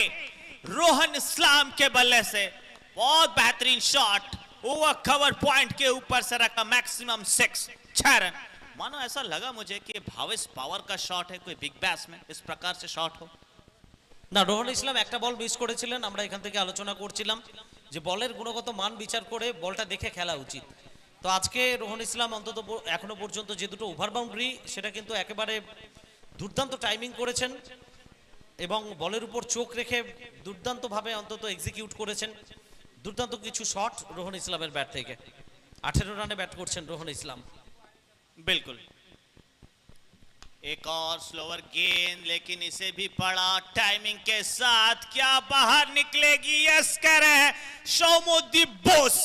[SPEAKER 2] Rohan Islam के बल्ले से। बहुत बेहतरीन शॉट, ओवर कवर पॉइंट के ऊपर से रखा, मैक्सिमम 6 रन। मानो ऐसा लगा मुझे कि भावेश पावर का शॉट है, कोई बिग बैश में इस प्रकार से शॉट हो।
[SPEAKER 3] না, রোহন ইসলাম একটা বল মিস করেছিলেন। আমরা এখান থেকে আলোচনা করছিলাম যে বলের গুণগত মান বিচার করে বলটা দেখে খেলা উচিত। তো আজকে রোহন ইসলাম অন্তত এখনো পর্যন্ত যে দুটো ওভার বাউন্ডারি, সেটা কিন্তু একেবারে দুর্দান্ত টাইমিং করেছেন এবং বলের উপর চোখ রেখে দুর্দান্তভাবে অন্তত এক্সিকিউট করেছেন। দুর্দান্ত কিছু শট রোহন ইসলামের ব্যাট থেকে। 18 রানে ব্যাট করছেন রোহন ইসলাম।
[SPEAKER 2] बिल्कुल एक और स्लोअर गेंद, लेकिन इसे भी पड़ा टाइमिंग के साथ, क्या बाहर निकलेगी, यस कह रहे हैं शौमुद्दीन बोस।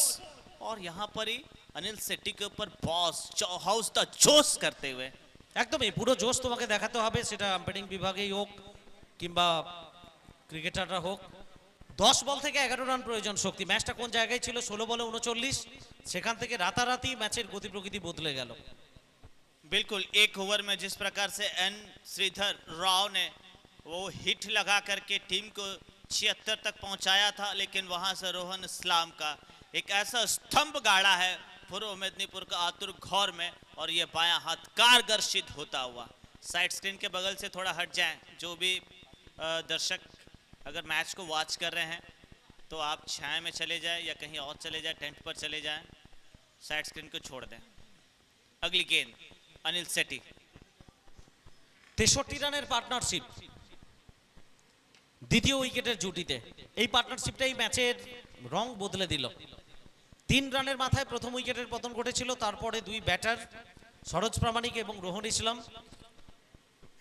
[SPEAKER 2] और यहां पर ही अनिल शेट्टी के ऊपर बॉस हाउस द जोश करते हुए।
[SPEAKER 3] একদমই পুরো জোশ তোমাকে দেখাতে হবে, সেটা আম্পায়ারিং বিভাগেই হোক কিংবা ক্রিকেটাররা হোক। 10 বল থেকে 11 রান প্রয়োজন শক্তি। ম্যাচটা কোন জায়গায় ছিল? 16 বলে 39, সেখান থেকে রাতারাতি ম্যাচের গতি প্রকৃতি বদলে গেল।
[SPEAKER 2] बिल्कुल एक ओवर में जिस प्रकार से एन श्रीधर राव ने वो हिट लगा करके टीम को 76 तक पहुंचाया था, लेकिन वहां से रोहन इस्लाम का एक ऐसा स्तंभ गाड़ा है पूर्व मेदिनीपुर का आतुर घौर में, और ये बायां हाथ कारगर सिद्ध होता हुआ। साइड स्क्रीन के बगल से थोड़ा हट जाएं, जो भी दर्शक अगर मैच को वॉच कर रहे हैं तो आप छाया में चले जाएं या कहीं और चले जाएं, टेंट पर चले जाएं, साइड स्क्रीन को छोड़ दें। अगली गेंद अनिल शेट्टी।
[SPEAKER 3] 63 রানের পার্টনারশিপ দ্বিতীয় উইকেটের জুটিতে। এই পার্টনারশিপটাই ম্যাচের রং বদলে দিল। 3 রানের মাথায় প্রথম উইকেটের পতন ঘটেছিল, তারপরে দুই ব্যাটার সরোজ প্রামাণিক এবং রোহন ইসলাম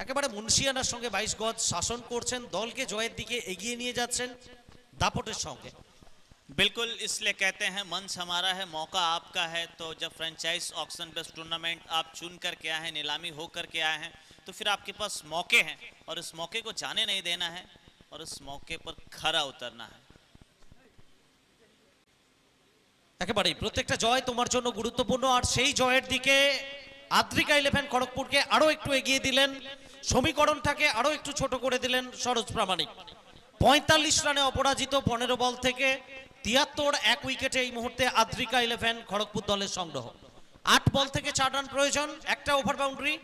[SPEAKER 3] একেবারে মুন্সিয়ানার সঙ্গে 22 গজ শাসন করছেন, দলকে জয়ের দিকে এগিয়ে নিয়ে যাচ্ছেন দাপটের সঙ্গে।
[SPEAKER 2] बिल्कुल, इसलिए कहते हैं मंच हमारा है, मौका आपका है। तो जब फ्रेंचाइज ऑक्शन बेस्ड टूर्नामेंट आप चुन करके आए हैं, नीलामी हो करके आए हैं, तो फिर आपके पास मौके हैं और इस मौके को जाने नहीं देना है और इस मौके पर खरा उतरना है।
[SPEAKER 3] একেবারেই প্রত্যেকটা জয় তোমার জন্য গুরুত্বপূর্ণ, আর সেই জয়ের দিকে আদ্রিকা 11 খড়গপুরকে আরো একটু এগিয়ে দিলেন, সমীকরণটাকে আরো একটু ছোট করে দিলেন সরোজ প্রামাণিক। 45 রানে অপরাজিত 15 বল থেকে 73 এক উইকেটে এই মুহূর্তে আদ্রিকা 11 খড়গপুর দলের সংগ্রহ। 8 বল থেকে 4 রান প্রয়োজন, একটা ওভার বাউন্ডারি।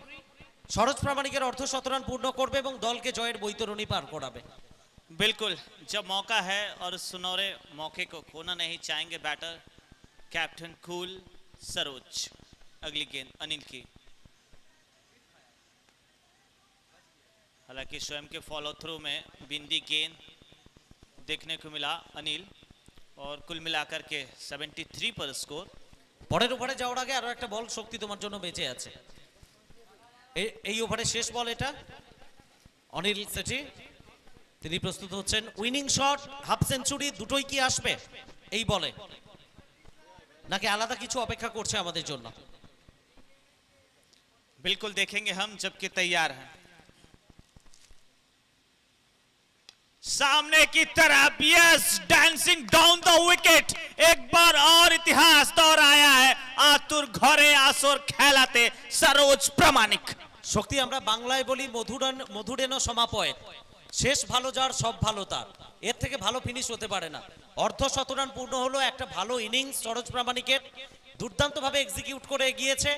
[SPEAKER 3] সরোজ প্রামাণিকের অর্ধ 100 রান পূর্ণ করবে এবং দলকে জয়ের বৈতরণী পার করাবে।
[SPEAKER 2] बिल्कुल, जब मौका है और इस सुनहरे मौके को खोना नहीं चाहेंगे बैटर कैप्टन कूल सरोज। अगली गेंद अनिल की, हालांकि स्वयं के फॉलो थ्रू में बिंदी गेंद देखने को मिला अनिल, और कुल मिलाकर के 73 पर स्कोर।
[SPEAKER 3] পরের ওভারে যাওয়ার আগে আরো একটা বল শক্তি তোমার জন্য বেঁচে আছে। এই ওভারে শেষ বল এটা। অনিল শেঠি তিনি প্রস্তুত হচ্ছেন। উইনিং শট, হাফ সেঞ্চুরি দুটোই কি আসবে এই বলে, নাকি আলাদা কিছু অপেক্ষা করছে আমাদের জন্য?
[SPEAKER 2] बिल्कुल देखेंगे हम जबकि तैयार हैं। सामने की तरफ yes dancing down the wicket एक बार और इतिहास दोहराया है आतुर घरे आसर खेलाते सरोज प्रामाणिक
[SPEAKER 3] শক্তি আমরা বাংলায় বলি মধুরেন সমাপয়েত, শেষ ভালো যার সব ভালো তার, এর থেকে ভালো ফিনিশ হতে পারে না। অর্ধ শতরান পূর্ণ হলো, একটা ভালো ইনিংস সরোজ প্রামাণিকের, দুর্দান্তভাবে এক্সিকিউট করে গিয়েছে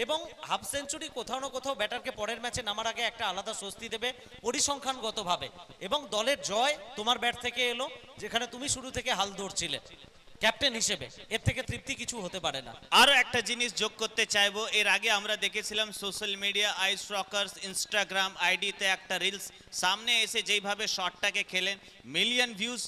[SPEAKER 3] এবং হাফ সেঞ্চুরি কোথাও না কোথাও ব্যাটারকে পরের ম্যাচে নামার আগে একটা আলাদা স্বস্তি দেবে পরিসংখ্যানগতভাবে, এবং দলের জয় তোমার ব্যাট থেকে এলো যেখানে তুমি শুরু থেকে হাল ধরছিলে ক্যাপ্টেন হিসেবে, এর থেকে তৃপ্তি কিছু হতে পারে না।
[SPEAKER 2] আরো একটা জিনিস যোগ করতে চাইবো, এর আগে আমরা দেখেছিলাম সোশ্যাল মিডিয়া আইস রকার্স ইনস্টাগ্রাম আইডিতে একটা রিলস সামনে এসে যেইভাবে শটটাকে খেলেন মিলিয়ন ভিউজ